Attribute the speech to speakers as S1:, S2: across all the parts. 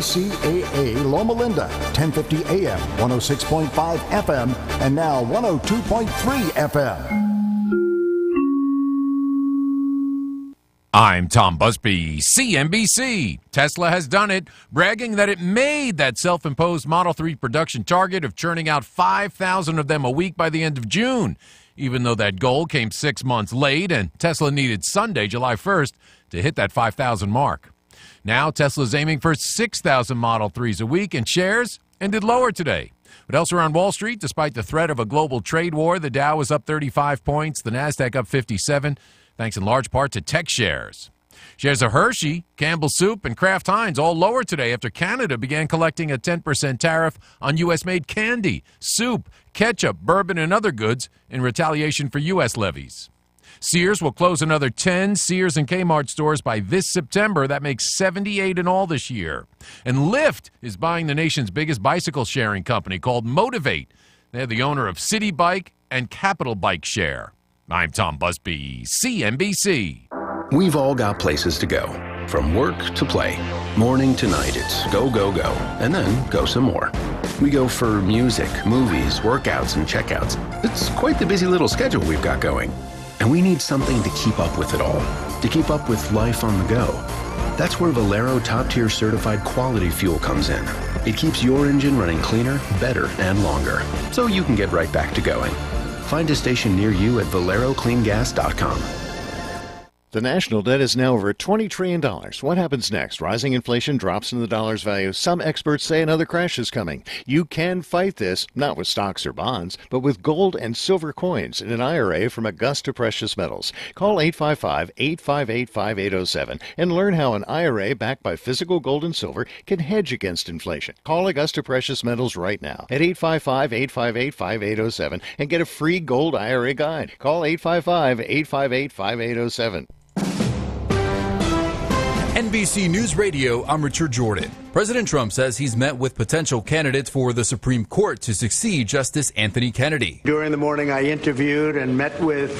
S1: KCAA Loma Linda, 1050 AM, 106.5 FM, and now 102.3 FM.
S2: I'm Tom Busby, CNBC. Tesla has done it, bragging that it made that self-imposed Model 3 production target of churning out 5,000 of them a week by the end of June, even though that goal came 6 months late and Tesla needed Sunday, July 1st, to hit that 5,000 mark. Now Tesla's aiming for 6,000 Model 3s a week, and shares ended lower today. What else around Wall Street? Despite the threat of a global trade war, the Dow was up 35 points, the Nasdaq up 57, thanks in large part to tech shares. Shares of Hershey, Campbell Soup, and Kraft Heinz all lower today after Canada began collecting a 10% tariff on U.S.-made candy, soup, ketchup, bourbon, and other goods in retaliation for U.S. levies. Sears will close another 10 Sears and Kmart stores by this September. That makes 78 in all this year. And Lyft is buying the nation's biggest bicycle sharing company called Motivate. They're the owner of City Bike and Capital Bike Share. I'm Tom Busby, CNBC.
S3: We've all got places to go. From work to play. Morning to night, it's go, go, go. And then go some more. We go for music, movies, workouts, and checkouts. It's quite the busy little schedule we've got going. And we need something to keep up with it all. To keep up with life on the go. That's where Valero top-tier certified quality fuel comes in. It keeps your engine running cleaner, better, and longer. So you can get right back to going. Find a station near you at ValeroCleanGas.com.
S4: The national debt is now over $20 trillion. What happens next? Rising inflation drops in the dollar's value. Some experts say another crash is coming. You can fight this, not with stocks or bonds, but with gold and silver coins in an IRA from Augusta Precious Metals. Call 855-858-5807 and learn how an IRA backed by physical gold and silver can hedge against inflation. Call Augusta Precious Metals right now at 855-858-5807 and get a free gold IRA guide. Call 855-858-5807.
S5: NBC News Radio, I'm Richard Jordan. President Trump says he's met with potential candidates for the Supreme Court to succeed Justice Anthony Kennedy.
S6: During the morning, I interviewed and met with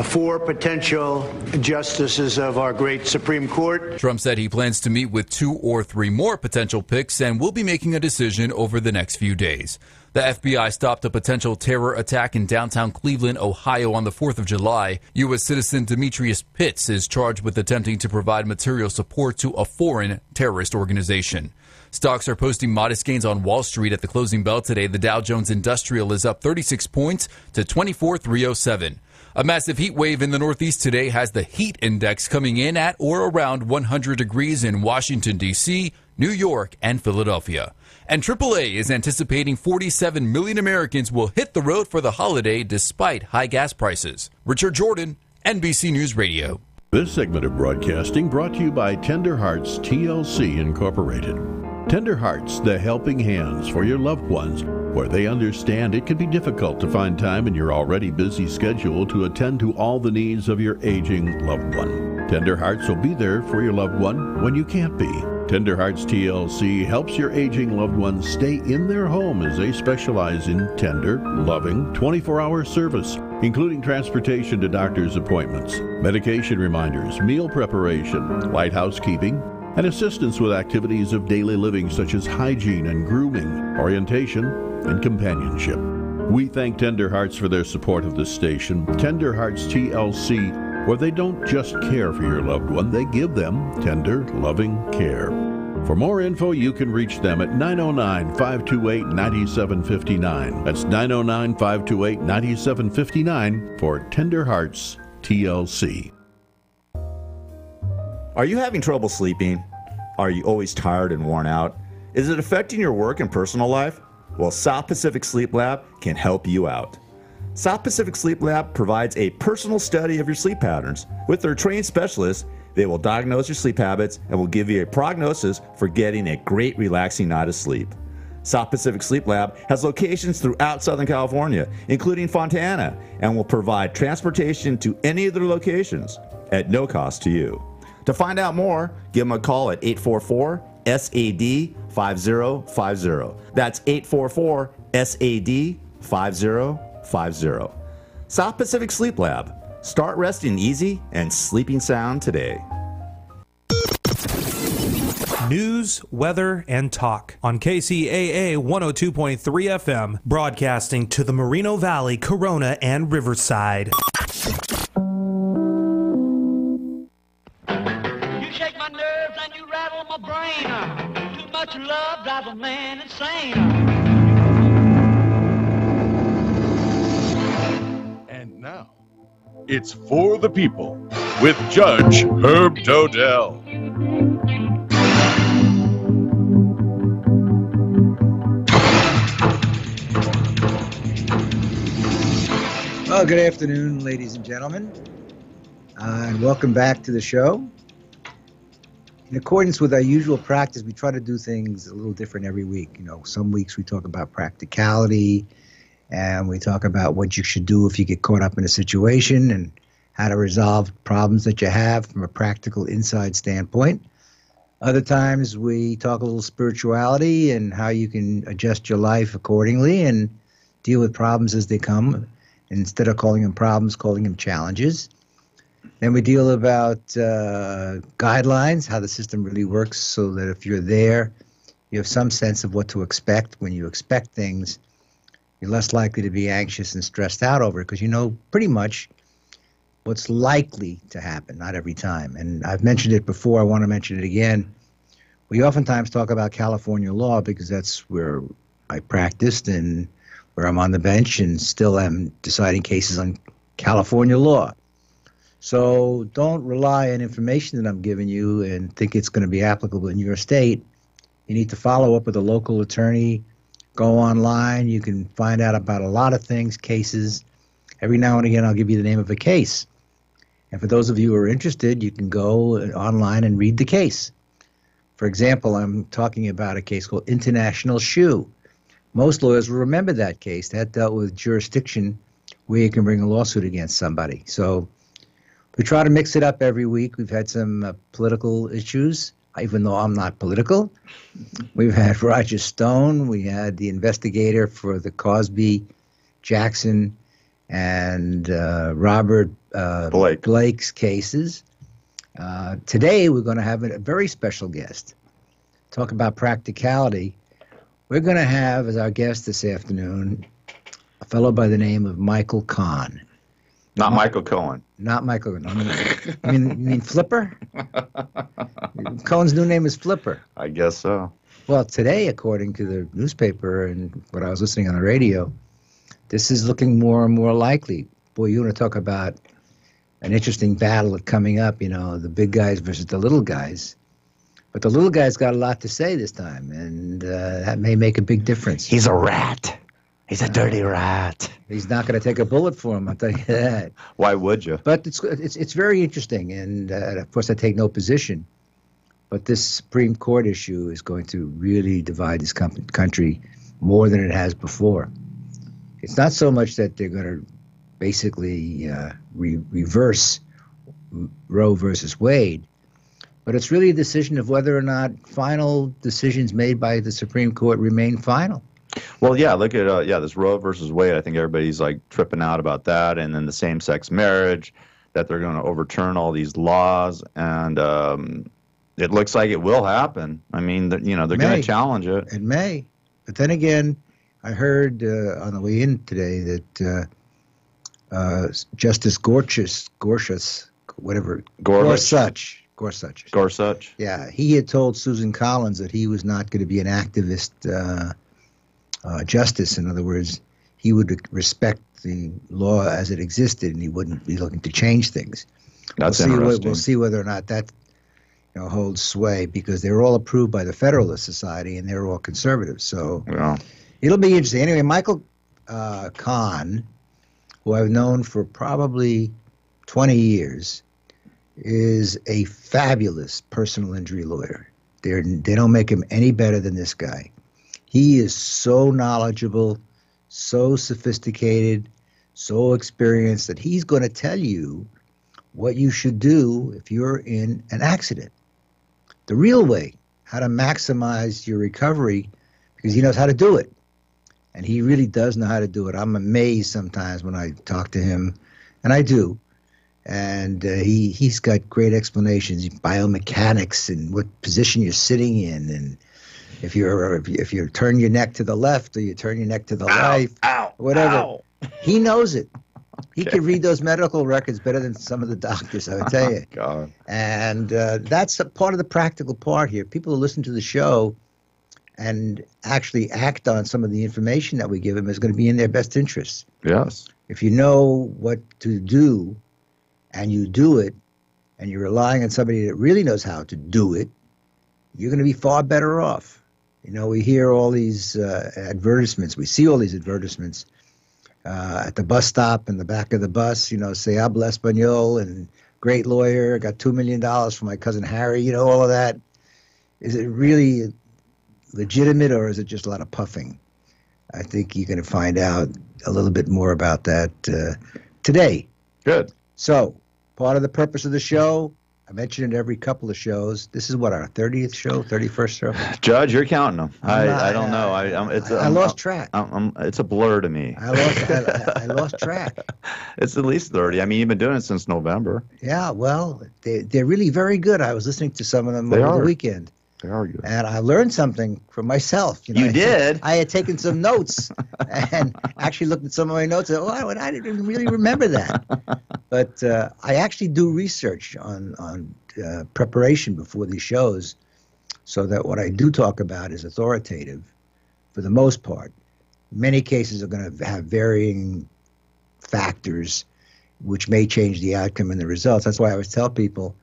S6: 4 potential justices of our great Supreme Court.
S5: Trump said he plans to meet with 2 or 3 more potential picks and will be making a decision over the next few days. The FBI stopped a potential terror attack in downtown Cleveland, Ohio on the 4th of July. U.S. citizen Demetrius Pitts is charged with attempting to provide material support to a foreign terrorist organization. Stocks are posting modest gains on Wall Street at the closing bell today. The Dow Jones Industrial is up 36 points to 24,307. A massive heat wave in the Northeast today has the heat index coming in at or around 100 degrees in Washington, D.C., New York, and Philadelphia. And AAA is anticipating 47 million Americans will hit the road for the holiday despite high gas prices. Richard Jordan, NBC News Radio.
S7: This segment of broadcasting brought to you by Tender Hearts TLC Incorporated. Tender Hearts, the helping hands for your loved ones, where they understand it can be difficult to find time in your already busy schedule to attend to all the needs of your aging loved one. Tender Hearts will be there for your loved one when you can't be. Tender Hearts TLC helps your aging loved ones stay in their home as they specialize in tender, loving, 24-hour service, including transportation to doctor's appointments, medication reminders, meal preparation, light housekeeping, and assistance with activities of daily living such as hygiene and grooming, orientation, and companionship. We thank Tender Hearts for their support of this station. Tender Hearts TLC, where they don't just care for your loved one, they give them tender, loving care. For more info, you can reach them at 909-528-9759. That's 909-528-9759 for Tender Hearts TLC.
S8: Are you having trouble sleeping? Are you always tired and worn out? Is it affecting your work and personal life? Well, South Pacific Sleep Lab can help you out. South Pacific Sleep Lab provides a personal study of your sleep patterns. With their trained specialists, they will diagnose your sleep habits and will give you a prognosis for getting a great relaxing night of sleep. South Pacific Sleep Lab has locations throughout Southern California, including Fontana, and will provide transportation to any of their locations at no cost to you. To find out more, give them a call at 844-SAD-5050. That's 844-SAD-5050. South Pacific Sleep Lab. Start resting easy and sleeping sound today.
S9: News, weather, and talk on KCAA 102.3 FM, broadcasting to the Moreno Valley, Corona, and Riverside.
S10: You shake my nerves and you rattle my brain. Too much love drives a man insane.
S11: And now, it's For the People with Judge Herb Dodell.
S12: Well, good afternoon, ladies and gentlemen, and welcome back to the show. In accordance with our usual practice, we try to do things a little different every week. You know, some weeks we talk about practicality, and we talk about what you should do if you get caught up in a situation and how to resolve problems that you have from a practical inside standpoint. Other times we talk a little spirituality and how you can adjust your life accordingly and deal with problems as they come. Instead of calling them problems, calling them challenges. Then we deal about guidelines, how the system really works, so that if you're there, you have some sense of what to expect. When you expect things, you're less likely to be anxious and stressed out over it because you know pretty much what's likely to happen, not every time. And I've mentioned it before. I want to mention it again. We oftentimes talk about California law because that's where I practiced and where I'm on the bench and still am deciding cases on California law. So don't rely on information that I'm giving you and think it's going to be applicable in your state. You need to follow up with a local attorney. Go online. You can find out about a lot of things, cases. Every now and again, I'll give you the name of a case. And for those of you who are interested, you can go online and read the case. For example, I'm talking about a case called International Shoe. Most lawyers will remember that case. That dealt with jurisdiction where you can bring a lawsuit against somebody. So we try to mix it up every week. We've had some political issues, even though I'm not political. We've had Roger Stone. We had the investigator for the Cosby, Jackson, and Robert Blake's cases. Today we're going to have a very special guest. Talk about practicality. We're going to have as our guest this afternoon a fellow by the name of Michael Kahn.
S8: Not Michael Cohen.
S12: Not Michael Cohen. You mean Flipper? Cohen's new name is Flipper.
S8: I guess so.
S12: Well, today, according to the newspaper and what I was listening on the radio, this is looking more and more likely. Boy, you want to talk about an interesting battle coming up, you know, the big guys versus the little guys. But the little guy's got a lot to say this time, and that may make a big difference.
S8: He's a rat. He's a dirty rat.
S12: He's not going to take a bullet for him, I'll tell you that.
S8: Why would you?
S12: But it's very interesting, and of course I take no position. But this Supreme Court issue is going to really divide this country more than it has before. It's not so much that they're going to basically reverse Roe versus Wade, but it's really a decision of whether or not final decisions made by the Supreme Court remain final.
S8: Well, yeah, look at this Roe versus Wade. I think everybody's like tripping out about that, and then the same-sex marriage, that they're going to overturn all these laws, and it looks like it will happen. I mean, they're going to challenge it.
S12: It may, but then again, I heard on the way in today that Justice Gorsuch, yeah, he had told Susan Collins that he was not going to be an activist justice. In other words, he would respect the law as it existed, and he wouldn't be looking to change things.
S8: That's interesting.
S12: We'll see whether or not that holds sway, because they're all approved by the Federalist Society, and they're all conservatives. So it'll be interesting. Anyway, Michael Kahn, who I've known for probably 20 years, is a fabulous personal injury lawyer. They don't make him any better than this guy. He is so knowledgeable, so sophisticated, so experienced that he's going to tell you what you should do if you're in an accident. The real way, how to maximize your recovery, because he knows how to do it. And he really does know how to do it. I'm amazed sometimes when I talk to him, and I do, And he's got great explanations, biomechanics and what position you're sitting in, and if you turn your neck to the left or you turn your neck to the right, whatever. Ow. He knows it. He can read those medical records better than some of the doctors, I would tell you.
S8: God.
S12: And that's a part of the practical part here. People who listen to the show and actually act on some of the information that we give them is going to be in their best interest.
S8: Yes.
S12: If you know what to do and you do it, and you're relying on somebody that really knows how to do it, you're going to be far better off. You know, we hear all these advertisements. We see all these advertisements at the bus stop, in the back of the bus, you know, say, habla español, and great lawyer, got $2 million for my cousin Harry, you know, all of that. Is it really legitimate, or is it just a lot of puffing? I think you're going to find out a little bit more about that today.
S8: Good.
S12: So, part of the purpose of the show, I mention it every couple of shows. This is what, our 30th show, 31st show?
S8: Judge, you're counting them. I don't know. I
S12: lost track.
S8: It's a blur to me.
S12: I lost track.
S8: It's at least 30. I mean, you've been doing it since November.
S12: Yeah, well, they're really very good. I was listening to some of them over the weekend.
S8: They are good.
S12: And I learned something from myself. You know,
S8: you did?
S12: I had taken some notes and actually looked at some of my notes and I didn't really remember that. But I actually do research on preparation before these shows so that what I do talk about is authoritative for the most part. Many cases are going to have varying factors which may change the outcome and the results. That's why I always tell people,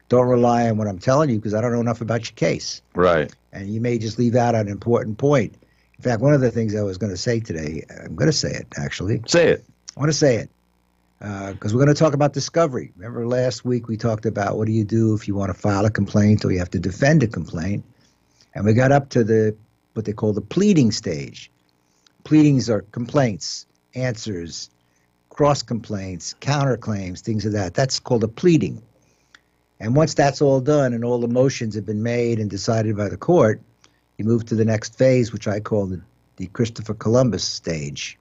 S12: don't rely on what I'm telling you because I don't know enough about your case.
S8: Right.
S12: And you may just leave out an important point. In fact, one of the things I was going to say today, I'm going to say it, actually.
S8: Say it.
S12: I want to say it because we're going to talk about discovery. Remember last week we talked about what do you do if you want to file a complaint or you have to defend a complaint. And we got up to what they call the pleading stage. Pleadings are complaints, answers, cross complaints, counterclaims, things of that. That's called a pleading. And once that's all done and all the motions have been made and decided by the court, you move to the next phase, which I call the Christopher Columbus stage.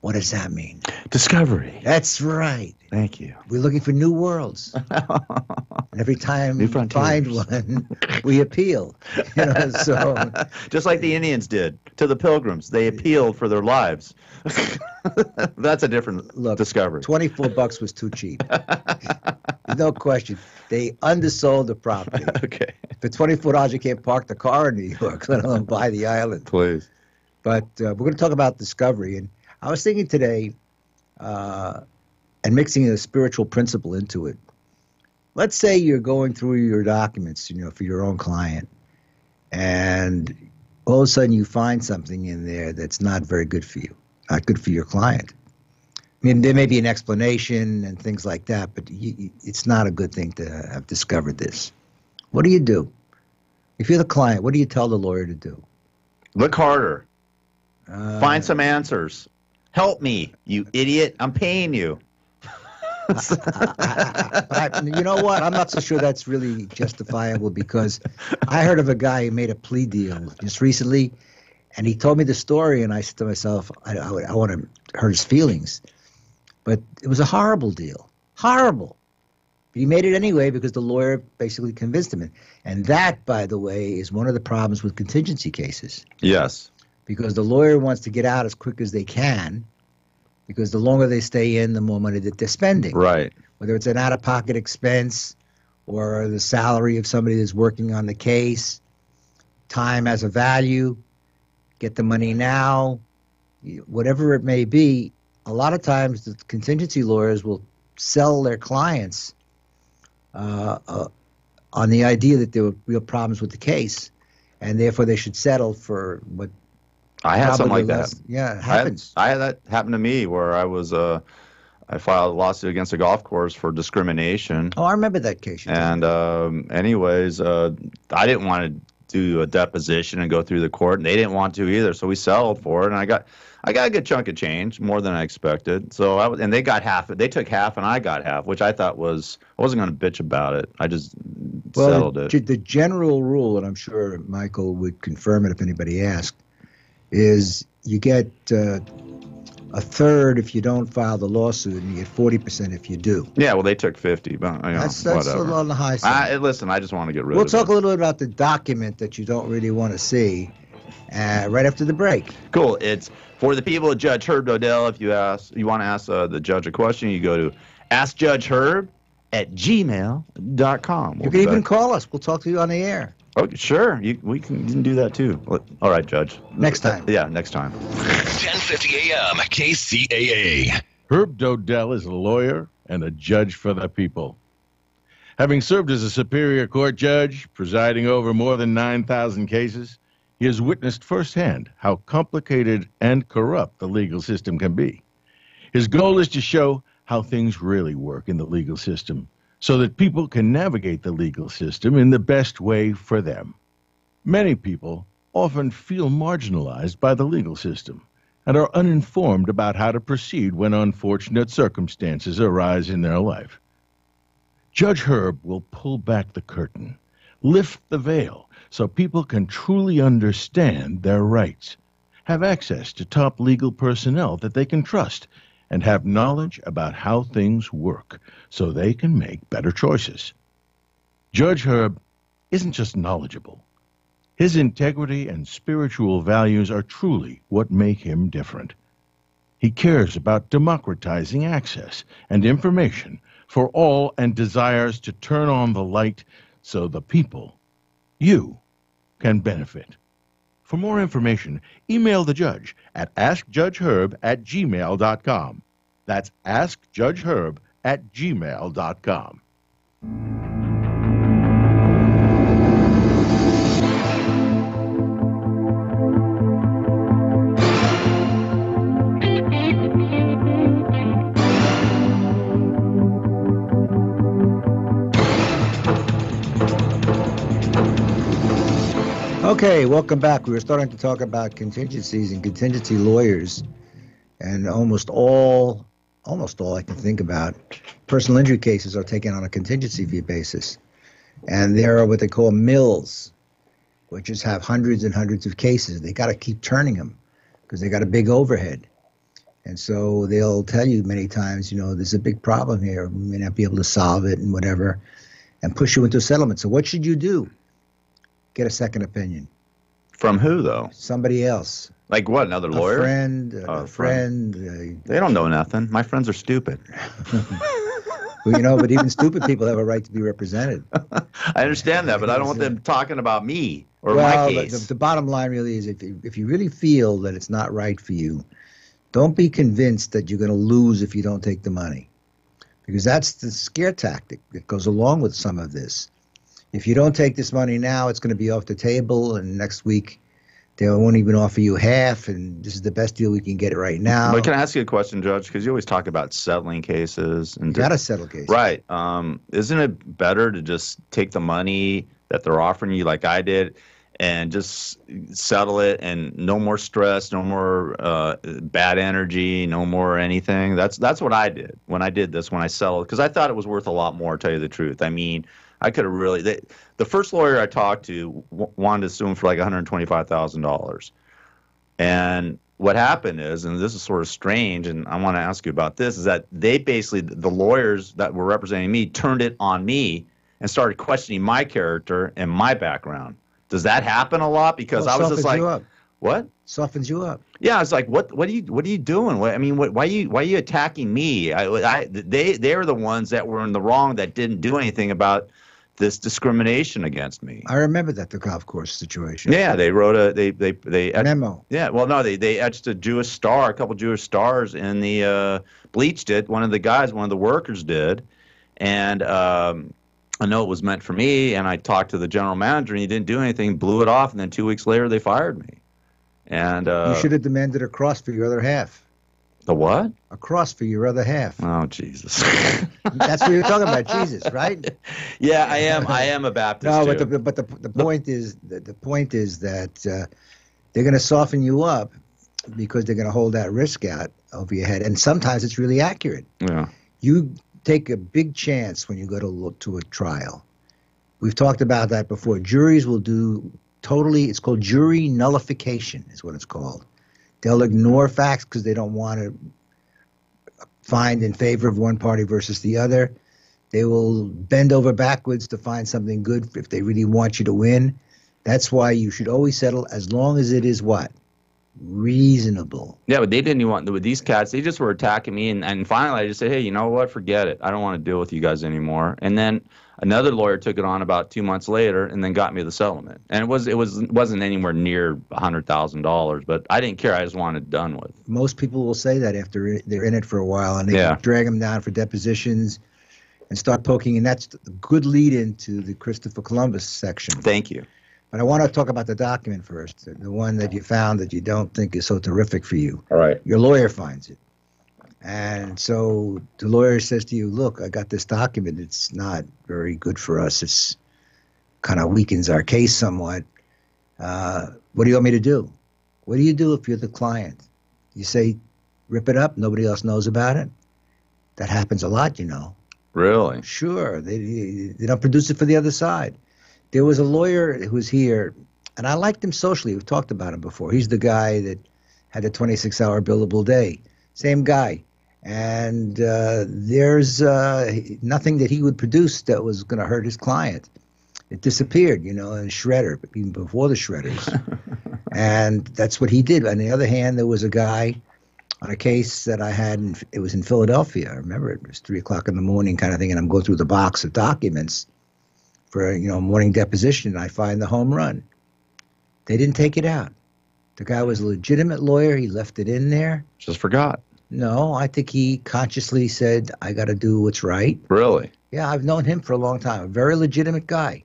S12: What does that mean?
S8: Discovery.
S12: That's right.
S8: Thank you.
S12: We're looking for new worlds. And every time we find one, we appeal. You know, so
S8: just like the Indians did to the Pilgrims. They appealed for their lives. That's a different discovery.
S12: $24 was too cheap. No question. They undersold the property.
S8: Okay.
S12: For $24, you can't park the car in New York, let alone buy the island.
S8: Please.
S12: But we're going to talk about discovery. And I was thinking today, and mixing a spiritual principle into it. Let's say you're going through your documents, you know, for your own client, and all of a sudden you find something in there that's not very good for you, not good for your client. I mean, there may be an explanation and things like that, but it's not a good thing to have discovered this. What do you do? If you're the client, what do you tell the lawyer to do?
S8: Look harder. Find some answers. Help me, you idiot. I'm paying you.
S12: You know what? I'm not so sure that's really justifiable because I heard of a guy who made a plea deal just recently, and he told me the story, and I said to myself, I want to hurt his feelings. But it was a horrible deal. Horrible. But he made it anyway because the lawyer basically convinced him. And that, by the way, is one of the problems with contingency cases.
S8: Yes.
S12: Because the lawyer wants to get out as quick as they can, because the longer they stay in, the more money that they're spending.
S8: Right.
S12: Whether it's an out-of-pocket expense or the salary of somebody that's working on the case, time has a value, get the money now, whatever it may be. A lot of times the contingency lawyers will sell their clients on the idea that there were real problems with the case, and therefore they should settle for what.
S8: I had something like that.
S12: Yeah, it happens.
S8: I had that happen to me where I filed a lawsuit against a golf course for discrimination.
S12: Oh, I remember that case.
S8: And anyways, I didn't want to do a deposition and go through the court, and they didn't want to either. So we settled for it, and I got a good chunk of change, more than I expected. So and they got half. They took half, and I got half, which I thought I wasn't going to bitch about it. I just settled it.
S12: The general rule, and I'm sure Michael would confirm it if anybody asked, is you get a third if you don't file the lawsuit, and you get 40% if you do.
S13: Yeah, well, they took 50, but
S12: That's
S13: whatever.
S12: a little on the high side.
S13: Listen, I just want to get rid of it.
S12: We'll talk a little bit about the document that you don't really want to see right after the break.
S13: Cool. It's for the people of Judge Herb Dodell. If you want to ask the judge a question, you go to askjudgeherb@gmail.com.
S12: You can even call us. We'll talk to you on the air.
S13: Oh, sure. We can do that too. All right, Judge.
S12: Next time.
S13: Yeah, next time.
S14: 1050 AM, KCAA.
S11: Herb Dodell is a lawyer and a judge for the people. Having served as a Superior Court judge, presiding over more than 9,000 cases, he has witnessed firsthand how complicated and corrupt the legal system can be. His goal is to show how things really work in the legal system, so that people can navigate the legal system in the best way for them. Many people often feel marginalized by the legal system and are uninformed about how to proceed when unfortunate circumstances arise in their life. Judge Herb will pull back the curtain, lift the veil, so people can truly understand their rights, have access to top legal personnel that they can trust, and have knowledge about how things work so they can make better choices. Judge Herb isn't just knowledgeable. His integrity and spiritual values are truly what make him different. He cares about democratizing access and information for all and desires to turn on the light so the people, you, can benefit. For more information, email the judge at askjudgeherb@gmail.com. That's askjudgeherb@gmail.com.
S12: Okay, welcome back. We were starting to talk about contingencies and contingency lawyers, and almost all I can think about, personal injury cases are taken on a contingency fee basis. And there are what they call mills, which just have hundreds and hundreds of cases. They got to keep turning them because they got a big overhead. And so they'll tell you many times, there's a big problem here. We may not be able to solve it and whatever, and push you into a settlement. So what should you do? Get a second opinion.
S13: From who, though?
S12: Somebody else.
S13: Like what, another lawyer?
S12: A friend.
S13: They don't know nothing. My friends are stupid.
S12: Well, but even stupid people have a right to be represented.
S13: I understand that, but I don't want them talking about me or my case.
S12: The bottom line really is if you really feel that it's not right for you, don't be convinced that you're going to lose if you don't take the money. Because that's the scare tactic that goes along with some of this. If you don't take this money now, it's going to be off the table, and next week they won't even offer you half, and this is the best deal we can get right now.
S13: But can I ask you a question, Judge? Because you always talk about settling cases. And
S12: you got to settle cases.
S13: Right. Isn't it better to just take the money that they're offering you like I did and just settle it, and no more stress, no more bad energy, no more anything? That's what I did when I did this, when I settled, because I thought it was worth a lot more, to tell you the truth. I mean, I could have really the first lawyer I talked to wanted to sue him for like $125,000. And what happened is, and this is sort of strange, and I want to ask you about this, is that they basically, the lawyers that were representing me, turned it on me and started questioning my character and my background. Does that happen a lot? Because I was just like, what?
S12: Softens you up.
S13: Yeah, it's like, what are you doing? Why are you attacking me? They were the ones that were in the wrong, that didn't do anything about this discrimination against me.
S12: I remember that, the golf course situation.
S13: Yeah, they wrote a
S12: memo.
S13: Yeah, well, no, they etched a Jewish star, a couple Jewish stars in the bleached it. One of the workers did, and I know it was meant for me. And I talked to the general manager, and he didn't do anything, blew it off, and then 2 weeks later they fired me. And
S12: you should have demanded a cross for your other half.
S13: The what?
S12: A cross for your other half.
S13: Oh, Jesus.
S12: That's what you're talking about, Jesus, right?
S13: Yeah, I am a Baptist.
S12: No,
S13: too.
S12: but the point is that they're going to soften you up because they're going to hold that risk out over your head, and sometimes it's really accurate.
S13: Yeah.
S12: You take a big chance when you go to a trial. We've talked about that before. Juries will do it's called jury nullification, is what it's called. They'll ignore facts because they don't want to find in favor of one party versus the other. They will bend over backwards to find something good if they really want you to win. That's why you should always settle as long as it is what? Reasonable.
S13: Yeah, but they didn't even want with these cats. They just were attacking me, and finally I just said, hey, you know what? Forget it. I don't want to deal with you guys anymore. And then another lawyer took it on about 2 months later, and then got me the settlement. And it wasn't anywhere near $100,000, but I didn't care. I just wanted it done with.
S12: Most people will say that after they're in it for a while, and they drag them down for depositions and start poking. And that's a good lead into the Christopher Columbus section.
S13: Thank you.
S12: But I want to talk about the document first, the one that you found that you don't think is so terrific for you.
S13: All right.
S12: Your lawyer finds it. And so the lawyer says to you, look, I got this document. It's not very good for us. It's kind of weakens our case somewhat. What do you want me to do? What do you do if you're the client? You say, rip it up. Nobody else knows about it. That happens a lot, you know.
S13: Really?
S12: Sure. They don't produce it for the other side. There was a lawyer who was here, and I liked him socially. We've talked about him before. He's the guy that had a 26-hour billable day. Same guy. And there's nothing that he would produce that was going to hurt his client. It disappeared, you know, in a shredder, even before the shredders. And that's what he did. On the other hand, there was a guy on a case that I had, it was in Philadelphia. I remember it was 3 o'clock in the morning kind of thing, and I'm going through the box of documents for a morning deposition, and I find the home run. They didn't take it out. The guy was a legitimate lawyer. He left it in there.
S13: Just forgot.
S12: No, I think he consciously said, I got to do what's right.
S13: Really?
S12: Yeah, I've known him for a long time. A very legitimate guy.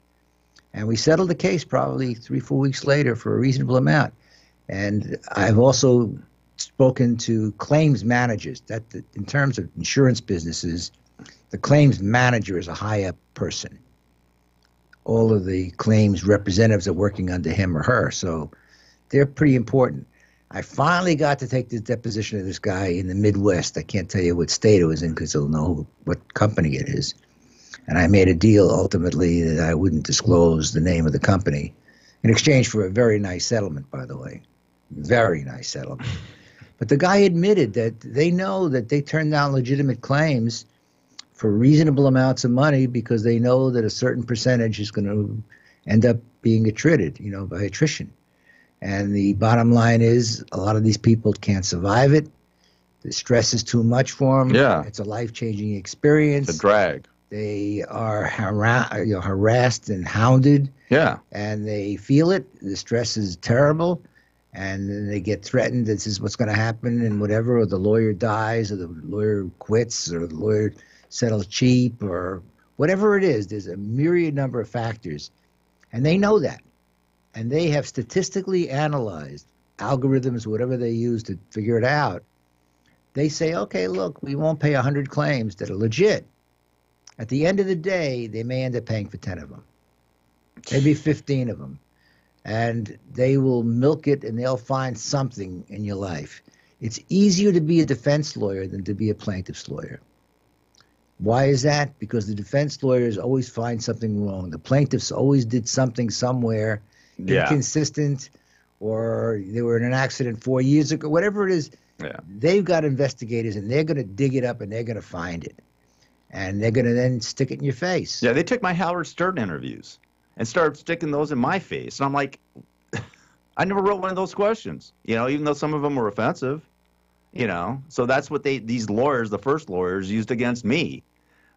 S12: And we settled the case probably 3-4 weeks later for a reasonable amount. And I've also spoken to claims managers. In terms of insurance businesses, the claims manager is a high-up person. All of the claims representatives are working under him or her, so they're pretty important. I finally got to take this deposition of this guy in the Midwest. I can't tell you what state it was in because they'll know what company it is. And I made a deal ultimately that I wouldn't disclose the name of the company in exchange for a very nice settlement, by the way. Very nice settlement. But the guy admitted that they know that they turned down legitimate claims for reasonable amounts of money because they know that a certain percentage is going to end up being attrited, by attrition. And the bottom line is a lot of these people can't survive it. The stress is too much for them.
S13: Yeah.
S12: It's a life-changing experience.
S13: It's a drag.
S12: They are harassed and hounded.
S13: Yeah.
S12: And they feel it. The stress is terrible. And then they get threatened. This is what's going to happen and whatever, or the lawyer dies, or the lawyer quits, or the lawyer settles cheap, or whatever it is. There's a myriad number of factors. And they know that. And they have statistically analyzed algorithms, whatever they use to figure it out. They say, okay, look, we won't pay 100 claims that are legit. At the end of the day, they may end up paying for 10 of them, maybe 15 of them. And they will milk it, and they'll find something in your life. It's easier to be a defense lawyer than to be a plaintiff's lawyer. Why is that? Because the defense lawyers always find something wrong. The plaintiffs always did something somewhere inconsistent, or they were in an accident 4 years ago, whatever it is.
S13: Yeah.
S12: They've got investigators, and they're going to dig it up, and they're going to find it. And they're going to then stick it in your face.
S13: Yeah, they took my Howard Stern interviews and started sticking those in my face. And I'm like, I never wrote one of those questions, even though some of them were offensive, So that's what these lawyers, the first lawyers, used against me.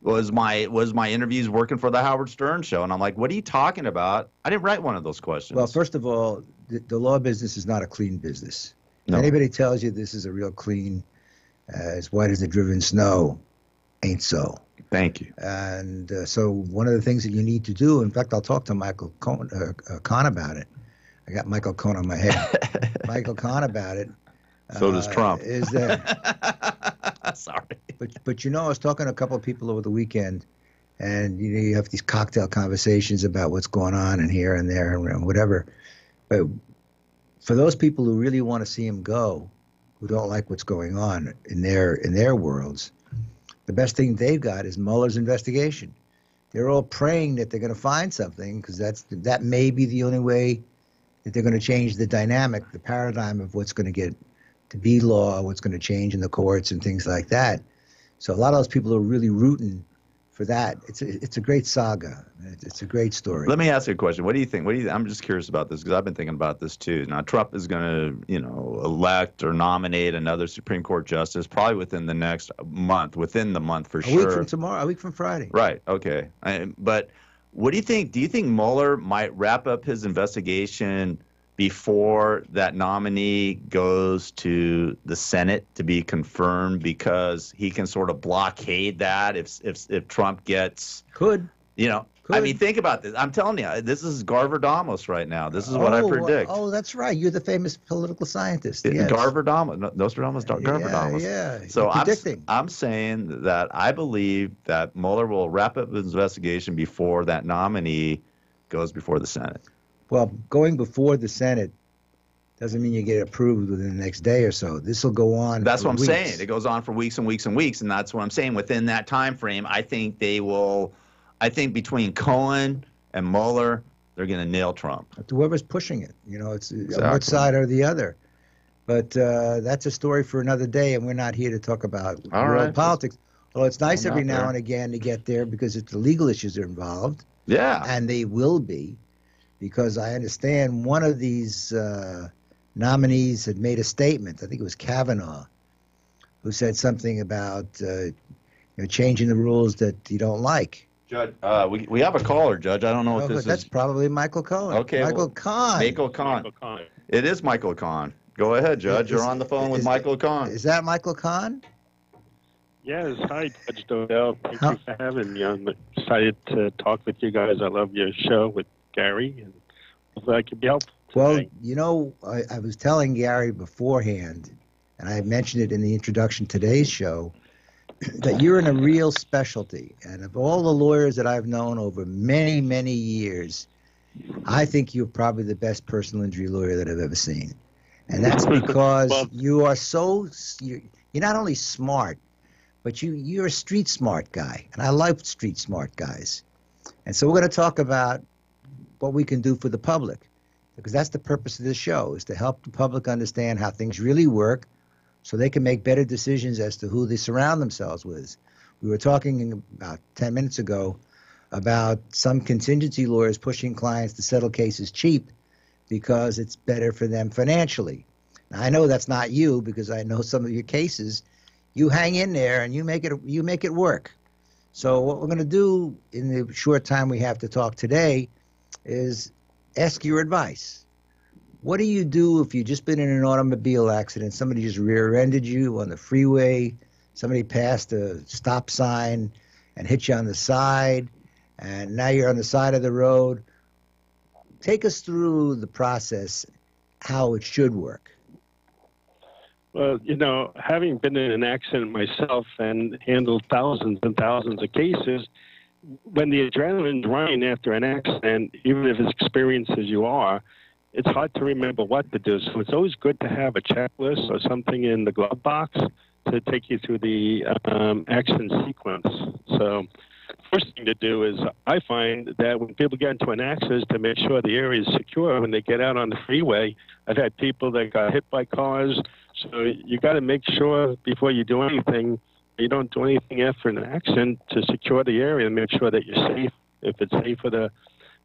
S13: Was my interviews working for the Howard Stern show. And I'm like, what are you talking about? I didn't write one of those questions.
S12: Well, first of all, the law business is not a clean business.
S13: No.
S12: If anybody tells you this is a real clean, as white as the driven snow, ain't so.
S13: Thank you.
S12: And so one of the things that you need to do, in fact, I'll talk to Michael Cohn about it. I got Michael Cohn on my head. Michael Cohn about it.
S13: So does Trump.
S12: Is that?
S13: Sorry.
S12: But I was talking to a couple of people over the weekend, and you have these cocktail conversations about what's going on and here and there and whatever. But for those people who really want to see him go, who don't like what's going on in their worlds, the best thing they've got is Mueller's investigation. They're all praying that they're going to find something because that may be the only way that they're going to change the dynamic, the paradigm of what's going to get to be law, what's going to change in the courts and things like that. So a lot of those people are really rooting for that. It's a great saga. It's a great story.
S13: Let me ask you a question. What do you think? I'm just curious about this because I've been thinking about this too. Now, Trump is going to, elect or nominate another Supreme Court justice probably within the next month, within the month for sure.
S12: A week from tomorrow, a week from Friday.
S13: Right. Okay. But what do you think? Do you think Mueller might wrap up his investigation before that nominee goes to the Senate to be confirmed, because he can sort of blockade that if Trump gets
S12: Could.
S13: I mean, think about this. I'm telling you, this is Garverdamos right now. This is what I predict.
S12: Oh, that's right. You're the famous political scientist. Yes.
S13: Garverdamos, Nostradamus, Garverdamos.
S12: Yeah.
S13: So
S12: predicting.
S13: I'm saying that I believe that Mueller will wrap up his investigation before that nominee goes before the Senate.
S12: Well, going before the Senate doesn't mean you get approved within the next day or so. This will go on.
S13: That's what I'm
S12: weeks.
S13: saying. It goes on for weeks and weeks and weeks, and that's what I'm saying. Within that time frame, I think they will. I think between Cohen and Mueller, they're going to nail Trump.
S12: Whoever's pushing it, it's
S13: Exactly.
S12: on one side or the other. But that's a story for another day, and we're not here to talk about world politics. Although it's nice every now and again to get there because it's the legal issues are involved.
S13: Yeah.
S12: And they will be, because I understand one of these nominees had made a statement. I think it was Kavanaugh, who said something about changing the rules that you don't like.
S13: Judge, we have a caller, Judge. I don't know what this is.
S12: That's probably Michael Cohen.
S13: Okay,
S12: Michael Kahn.
S13: Michael Kahn. It is Michael Kahn. Go ahead, Judge. You're on the phone with Michael Kahn.
S12: Is that Michael Kahn?
S15: Yes. Hi, Judge Dodell. Thank you for having me. I'm excited to talk with you guys. I love your show with Gary, and hopefully I can be helpful today.
S12: Well, I was telling Gary beforehand, and I mentioned it in the introduction to today's show, that you're in a real specialty. And of all the lawyers that I've known over many, many years, I think you're probably the best personal injury lawyer that I've ever seen. And that's because you are you're not only smart, but you're a street smart guy. And I like street smart guys. And so we're going to talk about what we can do for the public, because that's the purpose of this show, is to help the public understand how things really work so they can make better decisions as to who they surround themselves with. We were talking about 10 minutes ago about some contingency lawyers pushing clients to settle cases cheap because it's better for them financially. Now, I know that's not you, because I know some of your cases. You hang in there and you make it work. So what we're going to do in the short time we have to talk today is ask your advice. What do you do if you've just been in an automobile accident? Somebody just rear-ended you on the freeway. Somebody passed a stop sign and hit you on the side, and now you're on the side of the road. Take us through the process, how it should work.
S15: Well, having been in an accident myself and handled thousands and thousands of cases, when the adrenaline's running after an accident, even if as experienced as you are, it's hard to remember what to do. So it's always good to have a checklist or something in the glove box to take you through the action sequence. So first thing to do is, I find that when people get into an accident, to make sure the area is secure when they get out on the freeway. I've had people that got hit by cars. So you got to make sure before you do anything, you don't do anything after an accident, to secure the area and make sure that you're safe. If it's safer to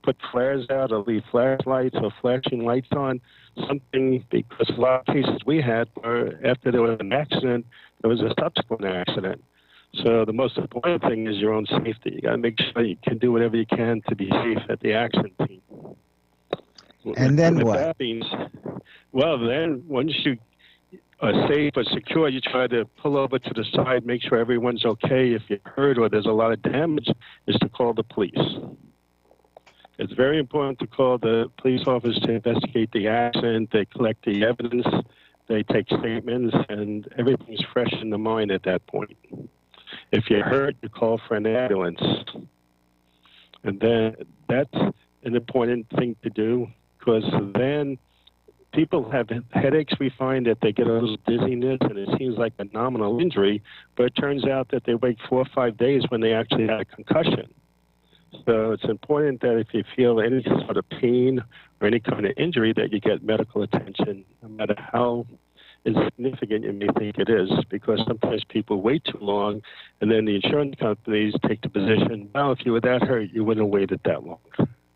S15: put flares out or leave flashlights or flashing lights on, something, because a lot of cases we had were after there was an accident, there was a subsequent accident. So the most important thing is your own safety. You got to make sure you can do whatever you can to be safe at the accident scene.
S12: And then what?
S15: That means, well, then once you are safe or secure, you try to pull over to the side, make sure everyone's okay. If you're hurt or there's a lot of damage, is to call the police. It's very important to call the police office to investigate the accident. They collect the evidence, they take statements, and everything's fresh in the mind at that point. If you're hurt, you call for an ambulance. And then that's an important thing to do, because then people have headaches. We find that they get a little dizziness, and it seems like a nominal injury, but it turns out that they wait 4 or 5 days when they actually had a concussion. So it's important that if you feel any sort of pain or any kind of injury, that you get medical attention, no matter how as significant you may think it is, because sometimes people wait too long, and then the insurance companies take the position, well, if you were that hurt, you wouldn't have waited that long.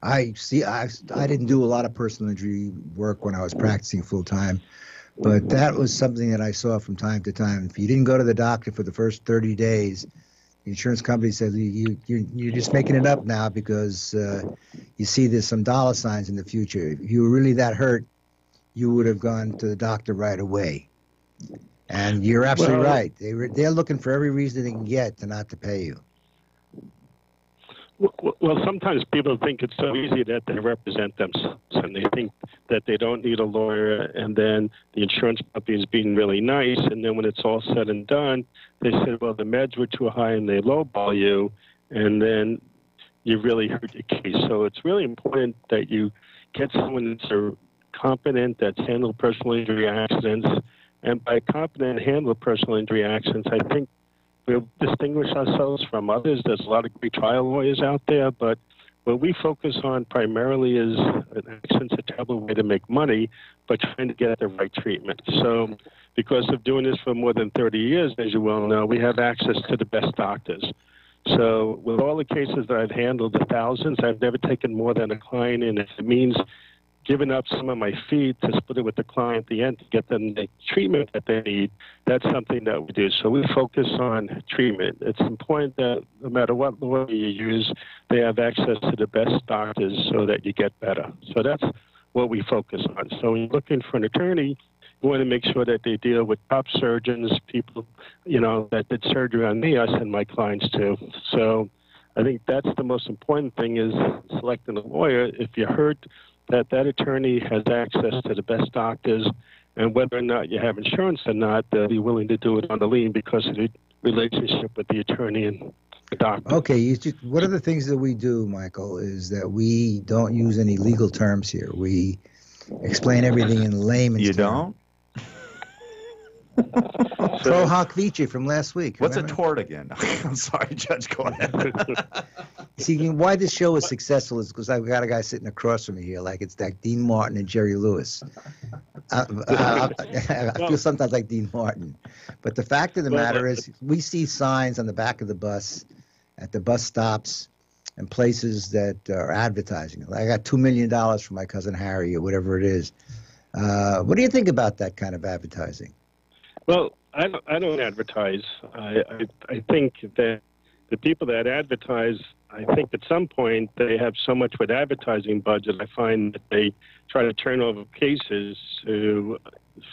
S12: I didn't do a lot of personal injury work when I was practicing full time, but that was something that I saw from time to time. If you didn't go to the doctor for the first 30 days, the insurance company said you're just making it up now because you see there's some dollar signs in the future. If you were really that hurt, you would have gone to the doctor right away. And you're absolutely right. They're looking for every reason they can get to not to pay you.
S15: Well, sometimes people think it's so easy that they represent themselves, and they think that they don't need a lawyer, and then the insurance company is being really nice, and then when it's all said and done, they say, well, the meds were too high, and they lowball you, and then you really hurt your case. So it's really important that you get someone that's competent, that's handled personal injury accidents, and by competent handled personal injury accidents, I think we'll distinguish ourselves from others. There's a lot of great trial lawyers out there, but what we focus on primarily is an accident's a terrible way to make money, but trying to get the right treatment. So because of doing this for more than 30 years, as you well know, we have access to the best doctors. So with all the cases that I've handled, the thousands, I've never taken more than a client in. If it means giving up some of my fee to split it with the client at the end to get them the treatment that they need, that's something that we do. So we focus on treatment. It's important that no matter what lawyer you use, they have access to the best doctors so that you get better. So that's what we focus on. So when you're looking for an attorney, you want to make sure that they deal with top surgeons, people, that did surgery on me, us and my clients too. So I think that's the most important thing, is selecting a lawyer. If you're hurt, that attorney has access to the best doctors, and whether or not you have insurance or not, they'll be willing to do it on the lien because of the relationship with the attorney and the doctor.
S12: Okay, one of the things that we do, Michael, is that we don't use any legal terms here. We explain everything in layman's terms.
S13: You don't?
S12: Pro hoc vice from last week.
S13: What's
S12: remember?
S13: a tort again? I'm sorry, Judge, go ahead.
S12: See, why this show is successful is because I've got a guy sitting across from me here, like it's like Dean Martin and Jerry Lewis. I feel sometimes like Dean Martin. But the fact of the matter is, we see signs on the back of the bus, at the bus stops, and places that are advertising. I got $2 million for my cousin Harry, or whatever it is. What do you think about that kind of advertising?
S15: Well, I don't advertise. I think that the people that advertise, I think at some point they have so much with advertising budget, I find that they try to turn over cases to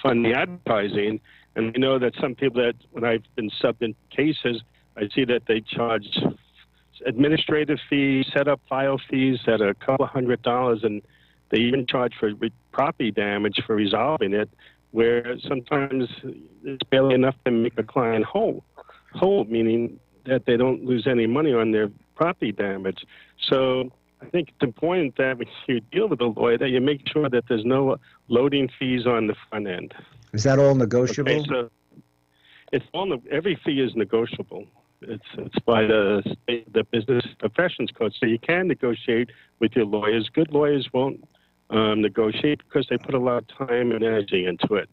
S15: fund the advertising. And I know that some people that, when I've been subbed in cases, I see that they charge administrative fees, set up file fees that are a couple $100, and they even charge for property damage for resolving it, where sometimes it's barely enough to make a client whole, meaning that they don't lose any money on their property damage. So I think it's important that when you deal with a lawyer, that you make sure that there's no loading fees on the front end.
S12: Is that all negotiable?
S15: Okay, so it's every fee is negotiable. It's by the Business Professions Code, so you can negotiate with your lawyers. Good lawyers won't negotiate because they put a lot of time and energy into it.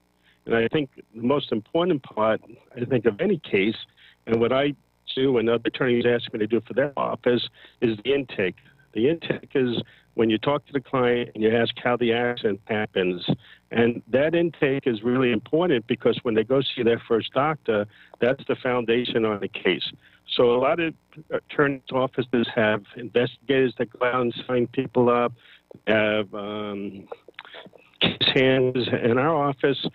S15: And I think the most important part, I think, of any case, and what I do and other attorneys ask me to do for their office, is the intake. The intake is when you talk to the client and you ask how the accident happens. And that intake is really important because when they go see their first doctor, that's the foundation on the case. So a lot of attorneys' offices have investigators that go out and sign people up, have case hands. In our office,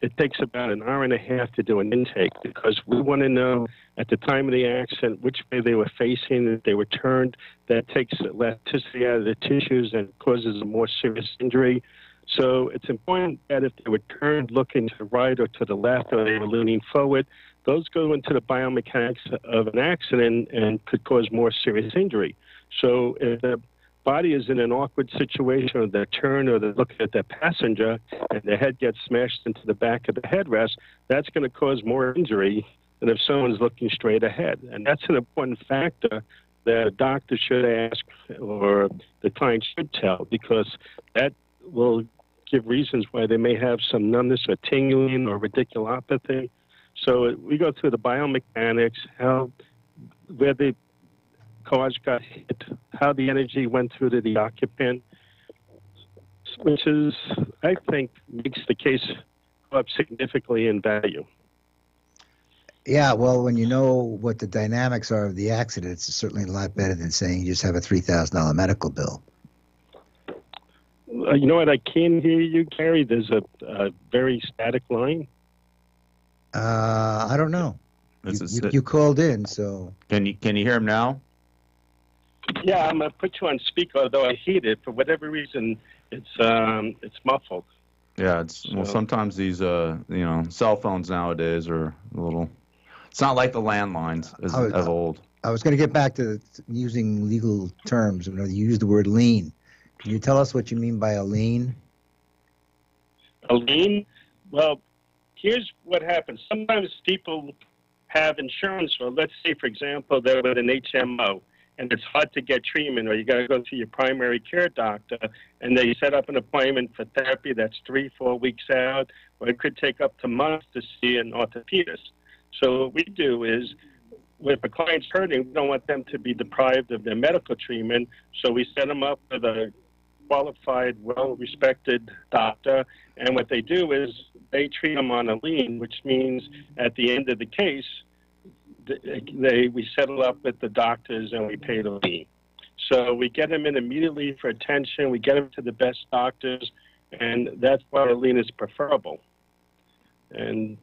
S15: it takes about an hour and a half to do an intake because we want to know at the time of the accident which way they were facing, if they were turned. That takes elasticity out of the tissues and causes a more serious injury. So it's important that if they were turned looking to the right or to the left, or they were leaning forward, those go into the biomechanics of an accident and could cause more serious injury. So if the body is in an awkward situation, or they're turned, or they're looking at their passenger, and their head gets smashed into the back of the headrest, that's going to cause more injury than if someone's looking straight ahead. And that's an important factor that a doctor should ask, or the client should tell, because that will give reasons why they may have some numbness or tingling or radiculopathy. So we go through the biomechanics, where the cause got hit, how the energy went through to the occupant, which is, I think, makes the case go up significantly in value.
S12: Yeah, well, when you know what the dynamics are of the accident, it's certainly a lot better than saying you just have a $3,000 medical bill.
S15: You know what? I can't hear you, Gary. There's a very static line.
S12: I don't know. You called in, so.
S13: Can you hear him now?
S15: Yeah, I'm gonna put you on speaker. Although I hate it for whatever reason, it's muffled.
S13: Yeah, well, sometimes these cell phones nowadays are a little. It's not like the landlines as old.
S12: I was going to get back to using legal terms. You use the word lien. Can you tell us what you mean by a lien?
S15: A lien? Well, here's what happens. Sometimes people have insurance, or let's say, for example, they're with an HMO, and it's hard to get treatment, or you got to go to your primary care doctor, and they set up an appointment for therapy that's 3-4 weeks out, or it could take up to months to see an orthopedist. So what we do is, if a client's hurting, we don't want them to be deprived of their medical treatment, so we set them up with a qualified, well-respected doctor, and what they do is they treat them on a lien, which means at the end of the case, we settle up with the doctors and we pay the lien. So we get them in immediately for attention, we get them to the best doctors, and that's why a lien is preferable. And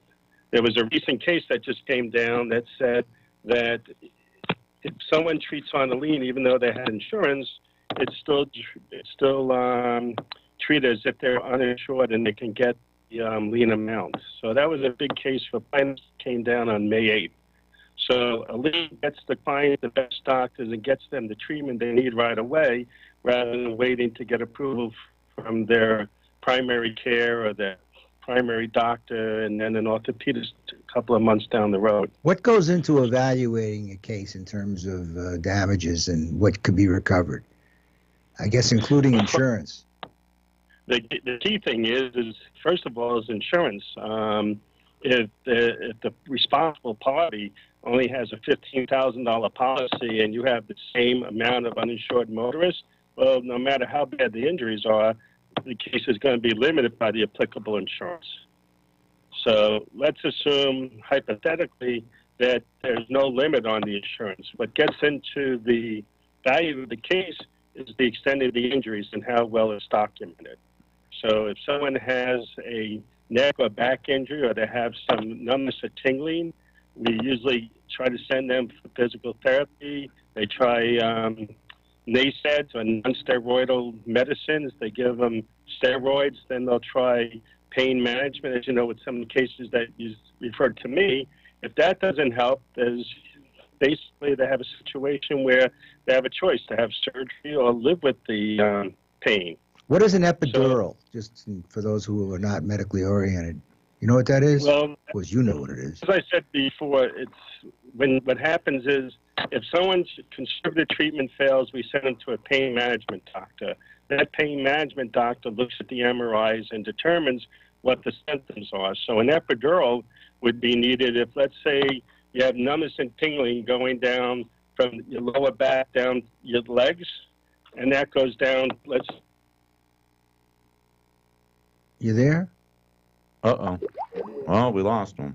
S15: there was a recent case that just came down that said that if someone treats on a lien, even though they had insurance, it's still treated as if they're uninsured and they can get the lien amount. So that was a big case for plaintiffs. Came down on May 8th. So a lien gets the client the best doctors and gets them the treatment they need right away, rather than waiting to get approval from their primary care or their primary doctor and then an orthopedist a couple of months down the road.
S12: What goes into evaluating a case in terms of damages and what could be recovered? I guess including insurance.
S15: The key thing is first of all, is insurance. If the responsible party only has a $15,000 policy and you have the same amount of uninsured motorists, well, no matter how bad the injuries are, the case is going to be limited by the applicable insurance. So let's assume, hypothetically, that there's no limit on the insurance. What gets into the value of the case is the extent of the injuries and how well it's documented. So if someone has a neck or back injury, or they have some numbness or tingling, we usually try to send them for physical therapy. They try NSAIDs or non-steroidal medicines. They give them steroids. Then they'll try pain management. As you know, with some of the cases that you referred to me, if that doesn't help, there's basically they have a situation where they have a choice to have surgery or live with the pain.
S12: What is an epidural, just for those who are not medically oriented? You know what that is?
S15: Well,
S12: of course, you know what it is.
S15: As I said before, what happens is if someone's conservative treatment fails, we send them to a pain management doctor. That pain management doctor looks at the MRIs and determines what the symptoms are. So an epidural would be needed if, let's say, you have numbness and tingling going down from your lower back down your legs, and that goes down,
S12: You there?
S13: Uh-oh. Well, we lost him.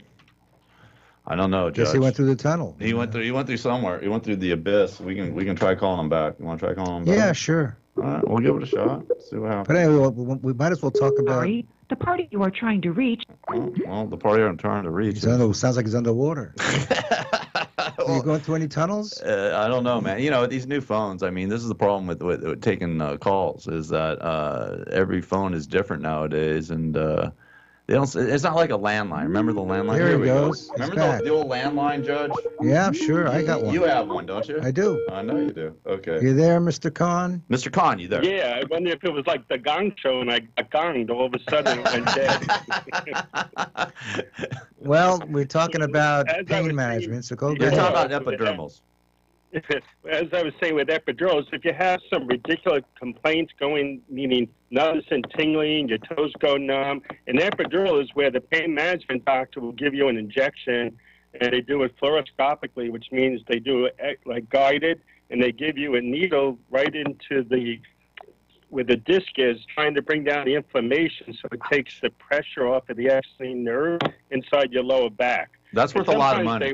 S13: I don't know, Judge.
S12: Guess he went through the tunnel.
S13: He went through somewhere. He went through the abyss. We can try calling him back. You want to try calling him back?
S12: Yeah, sure.
S13: All right, we'll give it a shot. See what happens.
S12: But anyway, we might as well talk about...
S16: Sorry, the party you are trying to reach...
S13: Well, the party I'm trying to reach...
S12: Sounds like he's underwater. Are you going through any tunnels?
S13: I don't know, man. You know, these new phones, I mean, this is the problem with taking calls, is that every phone is different nowadays, and they don't. It's not like a landline. Remember the landline?
S12: Here he goes.
S13: Go. Remember the old landline, Judge?
S12: Yeah, sure. I got one.
S13: You have one, don't you?
S12: I do.
S13: I know you do. Okay.
S12: You there, Mr. Khan?
S13: Mr. Khan, you there?
S15: Yeah, I wonder if it was like the gong show and I got gonged. All of a sudden it went dead.
S12: Well, we're talking about pain management, so go
S13: You're
S12: ahead.
S13: talking about epidurals.
S15: as I was saying with epidurals, if you have some ridiculous complaints going, meaning numbness and tingling, your toes go numb, an epidural is where the pain management doctor will give you an injection, and they do it fluoroscopically, which means they do it like guided, and they give you a needle right into where the disc is, trying to bring down the inflammation so it takes the pressure off of the axillary nerve inside your lower back.
S13: That's worth a lot of money.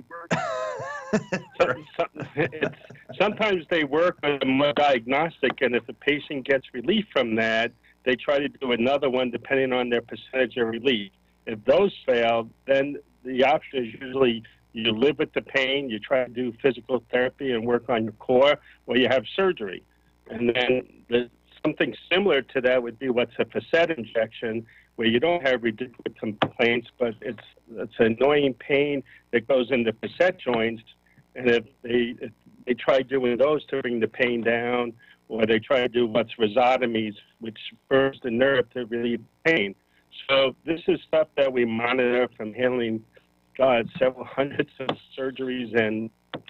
S15: Sometimes they work with a diagnostic, and if the patient gets relief from that, they try to do another one depending on their percentage of relief. If those fail, then the option is usually you live with the pain, you try to do physical therapy and work on your core, or you have surgery. And then something similar to that would be what's a facet injection, where you don't have ridiculous complaints, but it's annoying pain that goes into facet joints. And if they try doing those to bring the pain down, or they try to do what's rhizotomies, which burns the nerve to relieve pain. So this is stuff that we monitor from handling, several hundreds of surgeries and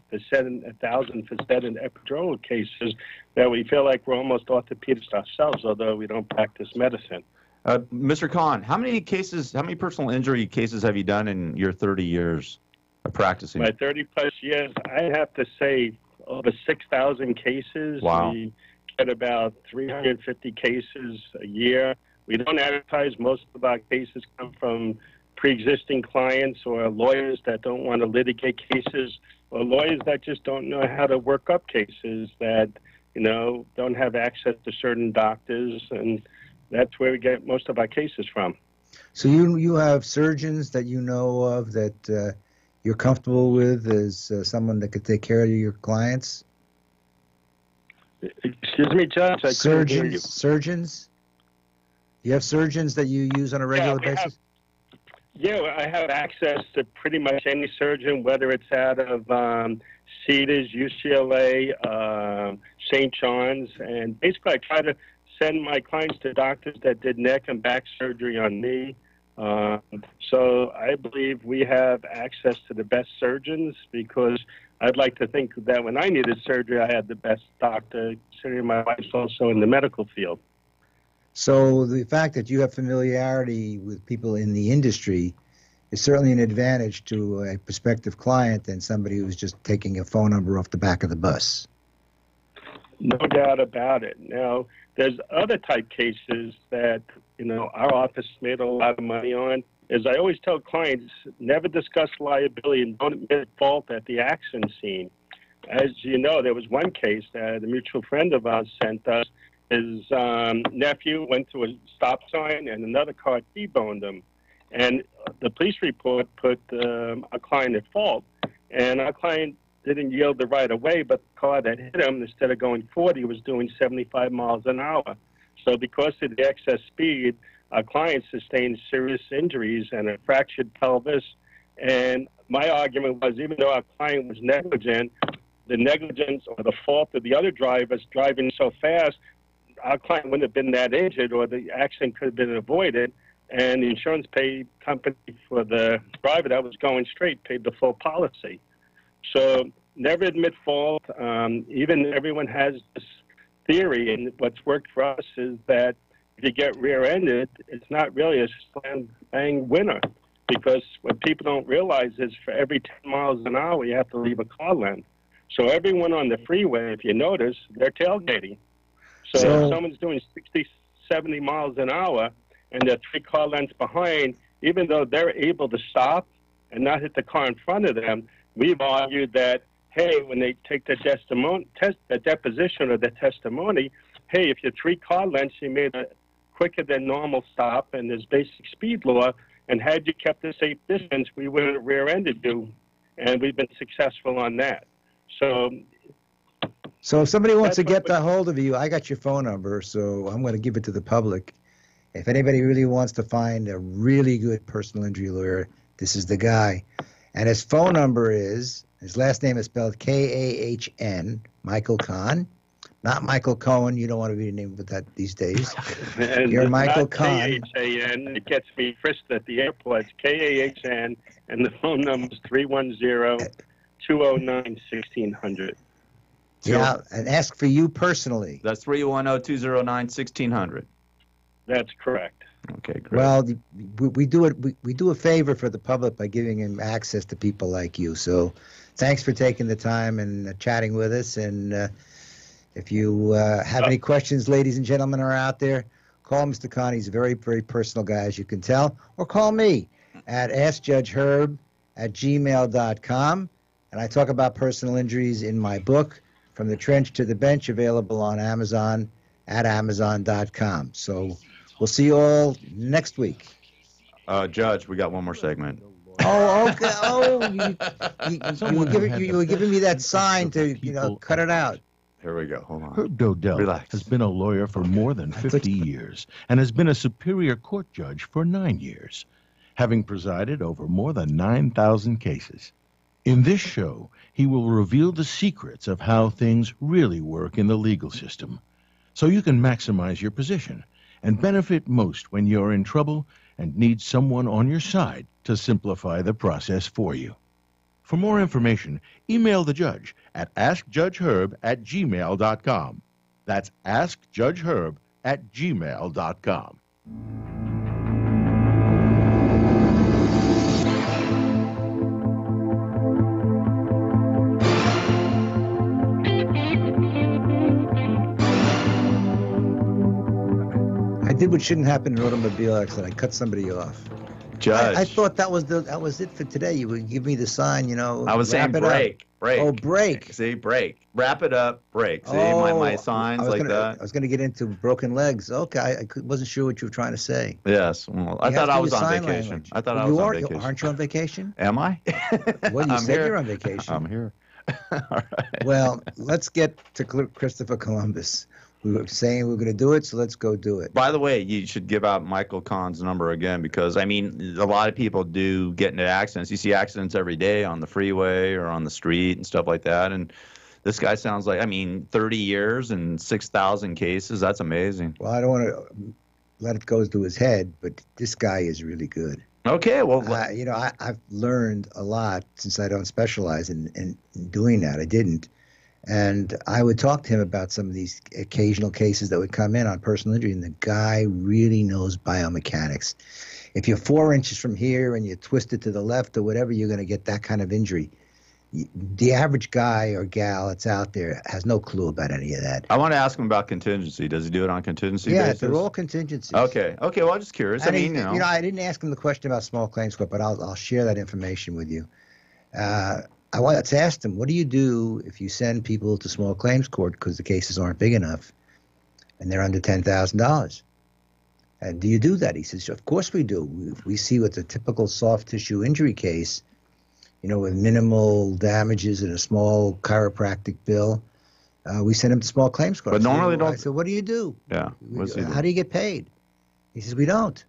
S15: 1,000 facet and epidural cases that we feel like we're almost orthopedists ourselves, although we don't practice medicine.
S13: Mr. Kahn, how many personal injury cases have you done in your 30 years of practicing?
S15: My 30-plus years, I have to say over 6,000 cases.
S13: Wow.
S15: We get about 350 cases a year. We don't advertise. Most of our cases come from pre-existing clients or lawyers that don't want to litigate cases, or lawyers that just don't know how to work up cases, that, don't have access to certain doctors, and that's where we get most of our cases from.
S12: So you have surgeons that you know of that you're comfortable with as someone that could take care of your clients?
S15: Excuse me, Judge? I couldn't hear you.
S12: Surgeons? You have surgeons that you use on a regular basis?
S15: I have access to pretty much any surgeon, whether it's out of Cedars, UCLA, St. John's, and basically I try to send my clients to doctors that did neck and back surgery on me. So I believe we have access to the best surgeons, because I'd like to think that when I needed surgery, I had the best doctor, considering my wife's also in the medical field.
S12: So the fact that you have familiarity with people in the industry is certainly an advantage to a prospective client than somebody who's just taking a phone number off the back of the bus.
S15: No doubt about it. Now, there's other type cases that, our office made a lot of money on. As I always tell clients, never discuss liability and don't admit fault at the accident scene. As you know, there was one case that a mutual friend of ours sent us. His nephew went to a stop sign and another car T-boned him. And the police report put our client at fault. And our client didn't yield the right of way, but the car that hit him, instead of going 40, was doing 75 miles an hour. So because of the excess speed, our client sustained serious injuries and a fractured pelvis. And my argument was, even though our client was negligent, the negligence or the fault of the other drivers driving so fast, our client wouldn't have been that injured, or the accident could have been avoided, and the insurance company for the driver that was going straight paid the full policy. So never admit fault. Even everyone has this theory, and what's worked for us is that if you get rear-ended, it's not really a slam-bang winner, because what people don't realize is for every 10 miles an hour, you have to leave a car lane. So everyone on the freeway, if you notice, they're tailgating. So if someone's doing 60, 70 miles an hour and they're 3 car lengths behind, even though they're able to stop and not hit the car in front of them, we've argued that, hey, when they take the deposition or the testimony, hey, if you're 3 car lengths, you made a quicker than normal stop, and there's basic speed law, and had you kept a safe distance, we wouldn't have rear-ended you, and we've been successful on that.
S12: So if somebody wants to get a hold of you, I got your phone number, so I'm going to give it to the public. If anybody really wants to find a really good personal injury lawyer, this is the guy. And his phone number is, his last name is spelled K-A-H-N, Michael Kahn. Not Michael Cohen. You don't want to be named with that these days. You're Michael Kahn.
S15: K-H-A-N. It gets me frisked at the airport. It's K-A-H-N, and the phone number is 310-209-1600.
S12: Yeah, and ask for you personally.
S13: That's 310-209-1600.
S15: That's correct.
S13: Okay, great.
S12: Well, we do it. We do a favor for the public by giving him access to people like you. So, thanks for taking the time and chatting with us. And if you have any questions, ladies and gentlemen, are out there, call Mr. Connie. He's a very, very personal guy, as you can tell, or call me at askjudgeherb@gmail.com. And I talk about personal injuries in my book, From the Trench to the Bench, available on Amazon at amazon.com. So we'll see you all next week.
S13: Judge, we got one more segment.
S12: Oh, okay. Oh, you were giving me that sign to, cut it out.
S13: Here we go. Hold on.
S11: Herb Dodell has been a lawyer for more than 50 years and has been a Superior Court judge for 9 years, having presided over more than 9,000 cases. In this show, he will reveal the secrets of how things really work in the legal system, so you can maximize your position and benefit most when you're in trouble and need someone on your side to simplify the process for you. For more information, email the judge at askjudgeherb@gmail.com. That's askjudgeherb@gmail.com.
S12: I did what shouldn't happen in an automobile accident. I cut somebody off.
S13: Judge.
S12: I thought that was it for today. You would give me the sign,
S13: I was saying break.
S12: Oh, break.
S13: See, break. Wrap it up, break. See, my signs that.
S12: I was going to get into broken legs. Okay, I wasn't sure what you were trying to say.
S13: Yes. Well, I thought I was on vacation.
S12: Language.
S13: I thought I was on vacation.
S12: Aren't you on vacation?
S13: Am I?
S12: Well, you said you're on vacation.
S13: I'm here. All right.
S12: Well, let's get to Christopher Columbus. We were saying we were going to do it, so let's go do it.
S13: By the way, you should give out Michael Kahn's number again, because, I mean, a lot of people do get into accidents. You see accidents every day on the freeway or on the street and stuff like that. And this guy sounds like, 30 years and 6,000 cases. That's amazing.
S12: Well, I don't want to let it go to his head, but this guy is really good.
S13: Okay, well,
S12: I've learned a lot since I don't specialize in doing that. I didn't. And I would talk to him about some of these occasional cases that would come in on personal injury, and the guy really knows biomechanics. If you're 4 inches from here and you twist it to the left or whatever, you're going to get that kind of injury. The average guy or gal that's out there has no clue about any of that.
S13: I want to ask him about contingency. Does he do it on contingency basis?
S12: Yeah, they're all contingencies.
S13: Okay. Well, I'm just curious.
S12: I didn't ask him the question about small claims court, but I'll share that information with you. I wanted to ask him, what do you do if you send people to small claims court because the cases aren't big enough and they're under $10,000? And do you do that? He says, of course we do. We see with a typical soft tissue injury case, with minimal damages and a small chiropractic bill, we send him to small claims court.
S13: But normally don't.
S12: I said, what do you do?
S13: Yeah.
S12: How do you get paid? He says, we don't.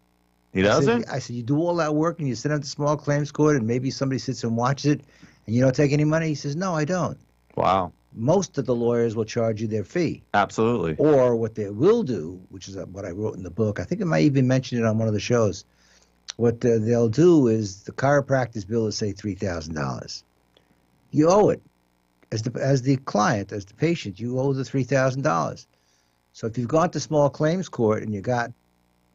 S13: He doesn't?
S12: I said, you do all that work and you send him to small claims court and maybe somebody sits and watches it and you don't take any money? He says, no, I don't.
S13: Wow.
S12: Most of the lawyers will charge you their fee.
S13: Absolutely.
S12: Or what they will do, which is what I wrote in the book, I think I might even mention it on one of the shows, what they'll do is the chiropractor's bill is, say, $3,000. You owe it. As the client, as the patient, you owe the $3,000. So if you've gone to small claims court and you got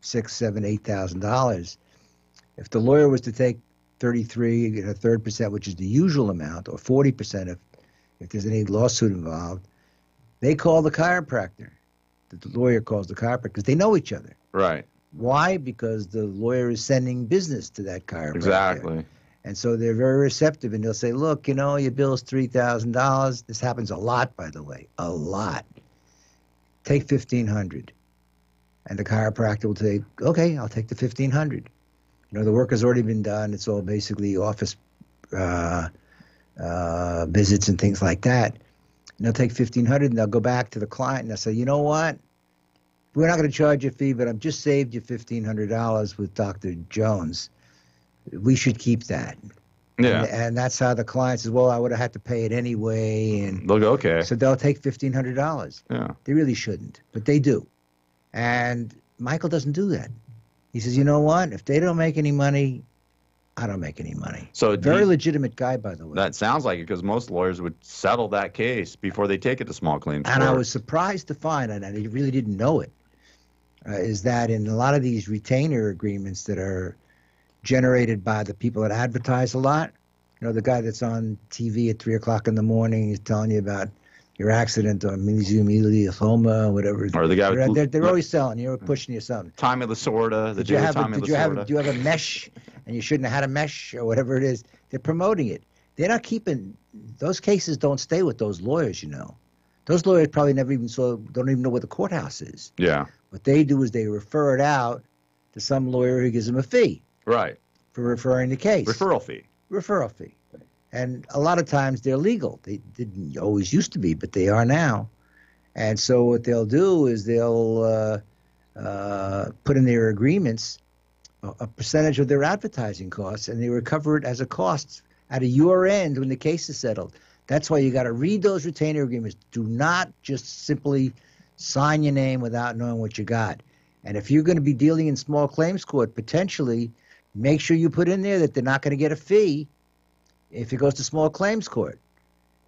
S12: $6,000, $7,000, $8,000, if the lawyer was to take 33 and a third %, which is the usual amount, or 40% if there's any lawsuit involved, they call the chiropractor. The lawyer calls the chiropractor because they know each other.
S13: Right.
S12: Why? Because the lawyer is sending business to that chiropractor.
S13: Exactly.
S12: And so they're very receptive, and they'll say, look, your bill is $3,000. This happens a lot, by the way, a lot. Take $1,500. And the chiropractor will say, okay, I'll take the $1,500. The work has already been done. It's all basically office visits and things like that. And they'll take $1,500 and they'll go back to the client and they'll say, you know what? We're not going to charge you a fee, but I've just saved you $1,500 with Dr. Jones. We should keep that.
S13: Yeah.
S12: And that's how the client says, well, I would have had to pay it anyway. And
S13: they'll go, okay.
S12: So they'll take $1,500.
S13: Yeah.
S12: They really shouldn't, but they do. And Michael doesn't do that. He says, you know what? If they don't make any money, I don't make any money.
S13: So
S12: Very legitimate guy, by the way.
S13: That sounds like it, because most lawyers would settle that case before they take it to small claims court.
S12: And I was surprised to find, and I really didn't know it, is that in a lot of these retainer agreements that are generated by the people that advertise a lot, you know, the guy that's on TV at 3 o'clock in the morning is telling you about your accident or mesothelioma or whatever.
S13: Or the guy
S12: they're always selling you, pushing you something.
S13: Time of the sorta.
S12: Do you have a mesh and you shouldn't have had a mesh or whatever it is? They're promoting it. They're not keeping those cases. Don't stay with those lawyers. You know, those lawyers probably never even don't even know what the courthouse is.
S13: Yeah.
S12: What they do is they refer it out to some lawyer who gives them a fee.
S13: Right.
S12: For referring the case.
S13: Referral fee.
S12: And a lot of times they're legal. They didn't always used to be, but they are now. And so what they'll do is they'll put in their agreements a percentage of their advertising costs, and they recover it as a cost out of your end when the case is settled. That's why you got to read those retainer agreements. Do not just simply sign your name without knowing what you got. And if you're going to be dealing in small claims court, potentially make sure you put in there that they're not going to get a fee if it goes to small claims court.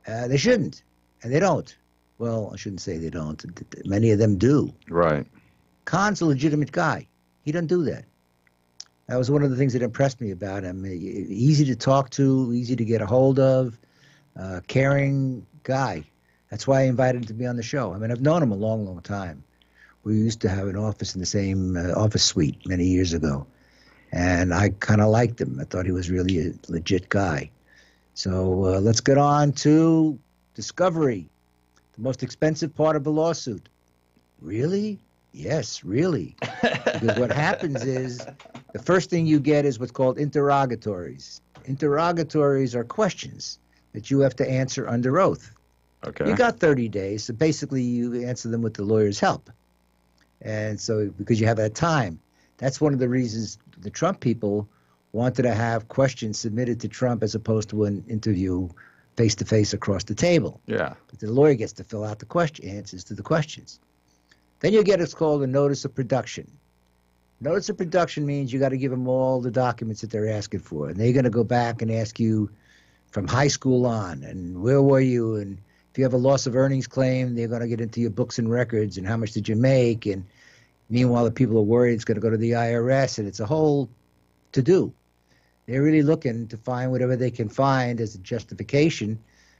S12: They shouldn't, and they don't. Well, I shouldn't say they don't. Many of them do.
S13: Right.
S12: Khan's a legitimate guy. He doesn't do that. That was one of the things that impressed me about him. Easy to talk to, easy to get a hold of, caring guy. That's why I invited him to be on the show. I mean, I've known him a long, long time. We used to have an office in the same office suite many years ago. And I kind of liked him. I thought he was really a legit guy. So let's get on to discovery, the most expensive part of the lawsuit. Really? Yes, really. Because what happens is the first thing you get is what's called interrogatories. Interrogatories are questions that you have to answer under oath.
S13: Okay.
S12: You got 30 days, so basically you answer them with the lawyer's help. And so because you have that time, that's one of the reasons the Trump people wanted to have questions submitted to Trump as opposed to an interview face-to-face across the table.
S13: Yeah.
S12: But the lawyer gets to fill out the answers to the questions. Then you get what's called a notice of production. Notice of production means you got to give them all the documents that they're asking for. And they're going to go back and ask you from high school on, and where were you, and if you have a loss of earnings claim, they're going to get into your books and records, and how much did you make, and meanwhile the people are worried it's going to go to the IRS, and it's a whole to-do. They're really looking to find whatever they can find as a justification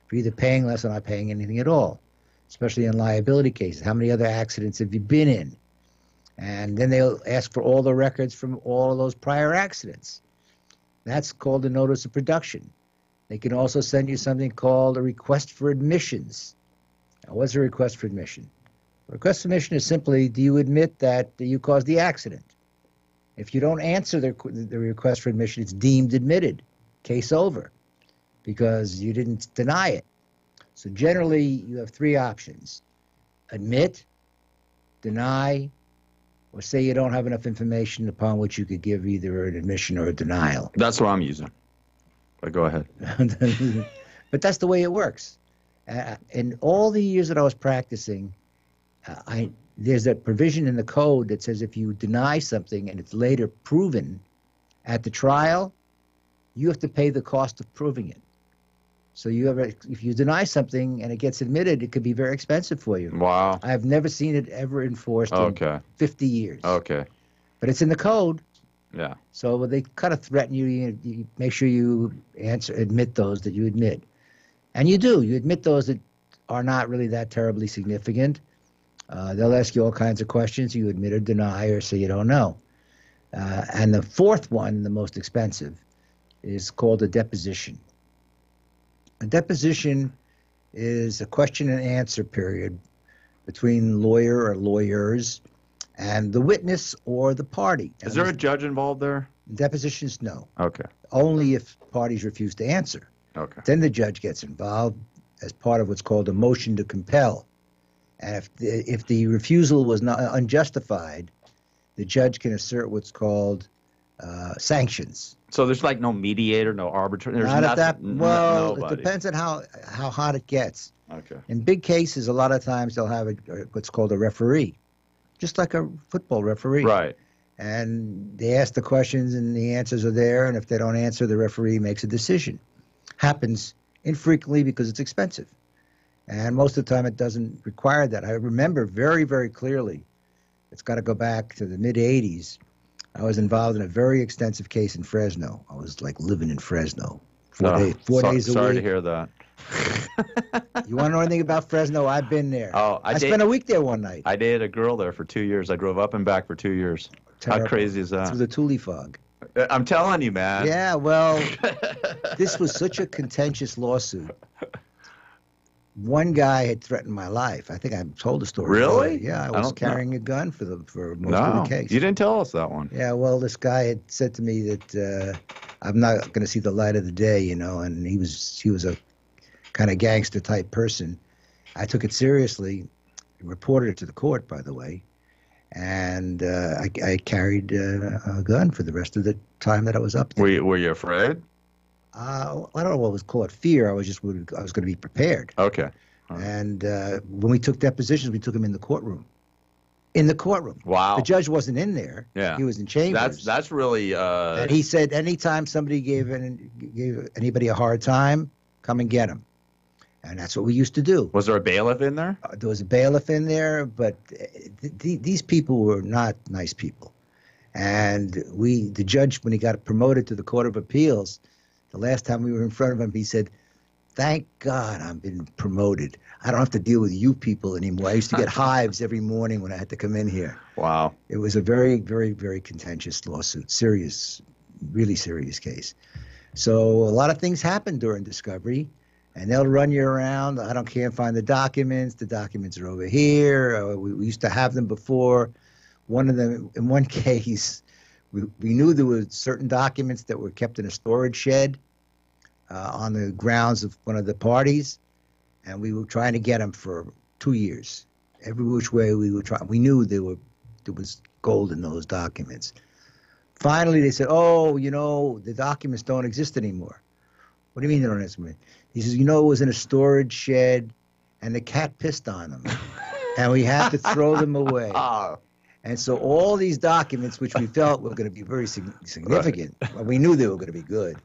S12: for either paying less or not paying anything at all, especially in liability cases. How many other accidents have you been in? And then they'll ask for all the records from all of those prior accidents. That's called a notice of production. They can also send you something called a request for admissions. Now, what's a request for admission? A request for admission is simply, do you admit that you caused the accident? If you don't answer the request for admission, it's deemed admitted. Case over, because you didn't deny it. So generally, you have three options: admit, deny, or say you don't have enough information upon which you could give either an admission or a denial.
S13: That's what I'm using. But go ahead.
S12: But that's the way it works. In all the years that I was practicing, there's a provision in the code that says if you deny something and it's later proven at the trial, you have to pay the cost of proving it. So if you deny something and it gets admitted, it could be very expensive for you.
S13: Wow.
S12: I've never seen it ever enforced in 50 years.
S13: Okay.
S12: But it's in the code.
S13: Yeah.
S12: So they kind of threaten you. You make sure you admit those that you admit. And you do. You admit those that are not really that terribly significant. They'll ask you all kinds of questions. You admit or deny or say you don't know. And the fourth one, the most expensive, is called a deposition. A deposition is a question and answer period between lawyer or lawyers and the witness or the party.
S13: Is there a judge involved there?
S12: Depositions, no.
S13: Okay.
S12: Only if parties refuse to answer.
S13: Okay.
S12: Then the judge gets involved as part of what's called a motion to compel. And if the refusal was not unjustified, the judge can assert what's called sanctions.
S13: So there's like no mediator, no arbitrator.
S12: Not at that. Well, it depends on how hot it gets.
S13: Okay.
S12: In big cases, a lot of times they'll have what's called a referee, just like a football referee.
S13: Right.
S12: And they ask the questions, and the answers are there. And if they don't answer, the referee makes a decision. Happens infrequently because it's expensive. And most of the time, it doesn't require that. I remember very, very clearly, it's got to go back to the mid-'80s. I was involved in a very extensive case in Fresno. I was like living in Fresno. 4 days a week.
S13: Sorry to hear that.
S12: You want to know anything about Fresno? I've been there.
S13: Oh,
S12: I spent a week there one night.
S13: I dated a girl there for 2 years. I drove up and back for 2 years.
S12: Terrible.
S13: How crazy is that?
S12: Through the Thule fog.
S13: I'm telling you, man.
S12: Yeah, well, this was such a contentious lawsuit. One guy had threatened my life. I think I told the story.
S13: Really?
S12: Already. Yeah, I was carrying a gun for most of the case.
S13: You didn't tell us that one.
S12: Yeah, well, this guy had said to me that I'm not going to see the light of the day, you know, and he was a kind of gangster type person. I took it seriously, reported it to the court, by the way, and I carried a gun for the rest of the time that I was up there.
S13: Were you afraid?
S12: I don't know what was called fear. I was going to be prepared.
S13: Okay.
S12: And when we took depositions, we took them in the courtroom. In the courtroom.
S13: Wow.
S12: The judge wasn't in there.
S13: Yeah.
S12: He was in chambers.
S13: That's really.
S12: And he said, anytime somebody gave anybody a hard time, come and get him. And that's what we used to do.
S13: Was there a bailiff in there?
S12: There was a bailiff in there, but these people were not nice people. And the judge, when he got promoted to the Court of Appeals, the last time we were in front of him, he said, "Thank God I've been promoted. I don't have to deal with you people anymore." I used to get hives every morning when I had to come in here.
S13: Wow.
S12: It was a very, very, very contentious lawsuit. Serious, really serious case. So a lot of things happen during discovery, and they'll run you around. I don't can't find the documents. The documents are over here. We used to have them before. One of them, in one case, we knew there were certain documents that were kept in a storage shed on the grounds of one of the parties, and we were trying to get them for 2 years. Every which way we were trying. We knew there was gold in those documents. Finally, they said, "Oh, you know, the documents don't exist anymore." "What do you mean they don't exist anymore?" He says, "You know, it was in a storage shed, and the cat pissed on them, and we had to throw them away." And so all these documents, which we felt were going to be very significant, well, we knew they were going to be good,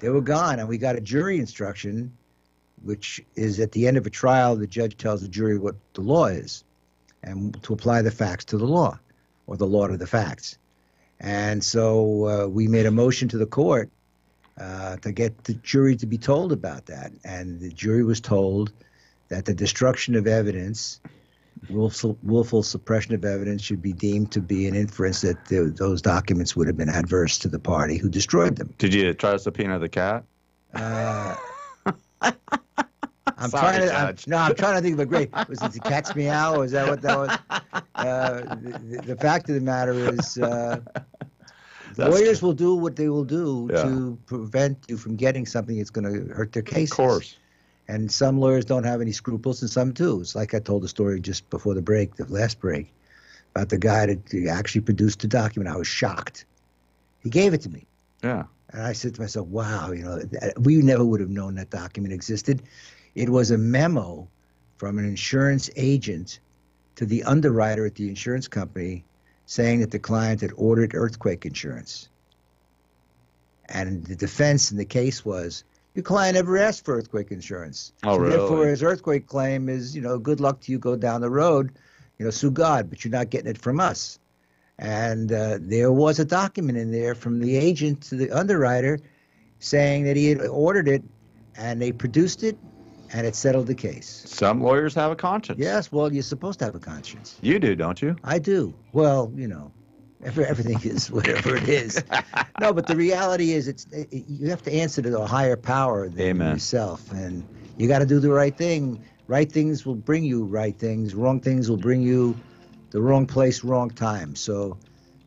S12: they were gone. And we got a jury instruction, which is at the end of a trial, the judge tells the jury what the law is and to apply the facts to the law, or the law to the facts. And so we made a motion to the court to get the jury to be told about that. And the jury was told that the destruction of evidence, willful suppression of evidence, should be deemed to be an inference that those documents would have been adverse to the party who destroyed them.
S13: Did you try to subpoena the cat?
S12: I'm trying to think of a great. Was it the cat's meow? Or is that what that was? The fact of the matter is, lawyers will do what they will do to prevent you from getting something that's going to hurt their cases.
S13: Of course.
S12: And some lawyers don't have any scruples, and some do. It's like I told the story just before the last break, about the guy that actually produced the document. I was shocked. He gave it to me.
S13: Yeah.
S12: And I said to myself, wow, you know, we never would have known that document existed. It was a memo from an insurance agent to the underwriter at the insurance company saying that the client had ordered earthquake insurance. And the defense in the case was, your client never asked for earthquake insurance.
S13: Oh,
S12: so
S13: really?
S12: Therefore, his earthquake claim is, you know, good luck to you, go down the road, you know, sue God, but you're not getting it from us. And there was a document in there from the agent to the underwriter saying that he had ordered it, and they produced it, and it settled the case.
S13: Some lawyers have a conscience.
S12: Yes, well, you're supposed to have a conscience.
S13: You do, don't you?
S12: I do. Well, you know, everything is whatever it is. No, but the reality is you have to answer to a higher power than yourself, and you got to do the right thing. Right things will bring you right things. Wrong things will bring you the wrong place, wrong time. So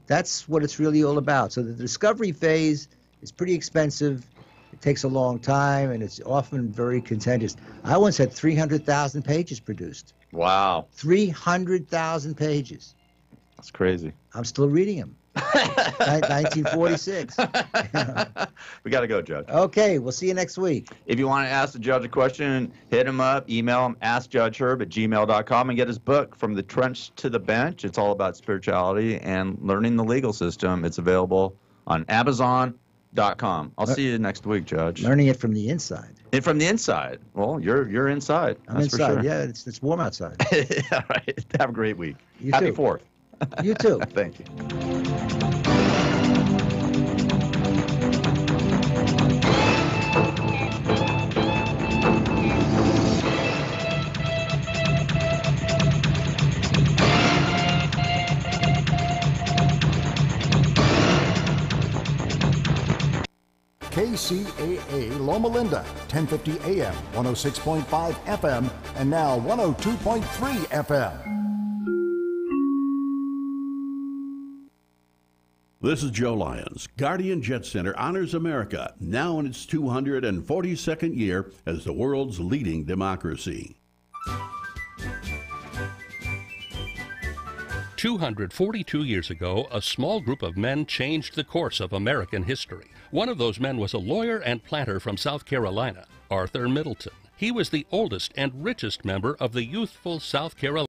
S12: that's what it's really all about. So the discovery phase is pretty expensive. It takes a long time, and it's often very contentious. I once had 300,000 pages produced.
S13: Wow.
S12: 300,000 pages.
S13: That's crazy.
S12: I'm still reading them. 1946.
S13: We got to go, Judge.
S12: Okay, we'll see you next week.
S13: If you want to ask the judge a question, hit him up, email him, askjudgeherb@gmail.com, and get his book, From the Trench to the Bench. It's all about spirituality and learning the legal system. It's available on Amazon.com. I'll see you next week, Judge.
S12: Learning it from the inside.
S13: And from the inside. Well, you're inside.
S12: I'm
S13: that's
S12: inside.
S13: For sure.
S12: Yeah, it's warm outside.
S13: All right. Have a great week.
S12: Happy
S13: too. 4th.
S12: You too.
S13: Thank you.
S1: KCAA Loma Linda, 1050 AM, 106.5 FM, and now 102.3 FM.
S7: This is Joe Lyons. Guardian Jet Center honors America, now in its 242nd year as the world's leading democracy.
S17: 242 years ago, a small group of men changed the course of American history. One of those men was a lawyer and planter from South Carolina, Arthur Middleton. He was the oldest and richest member of the youthful South Carolina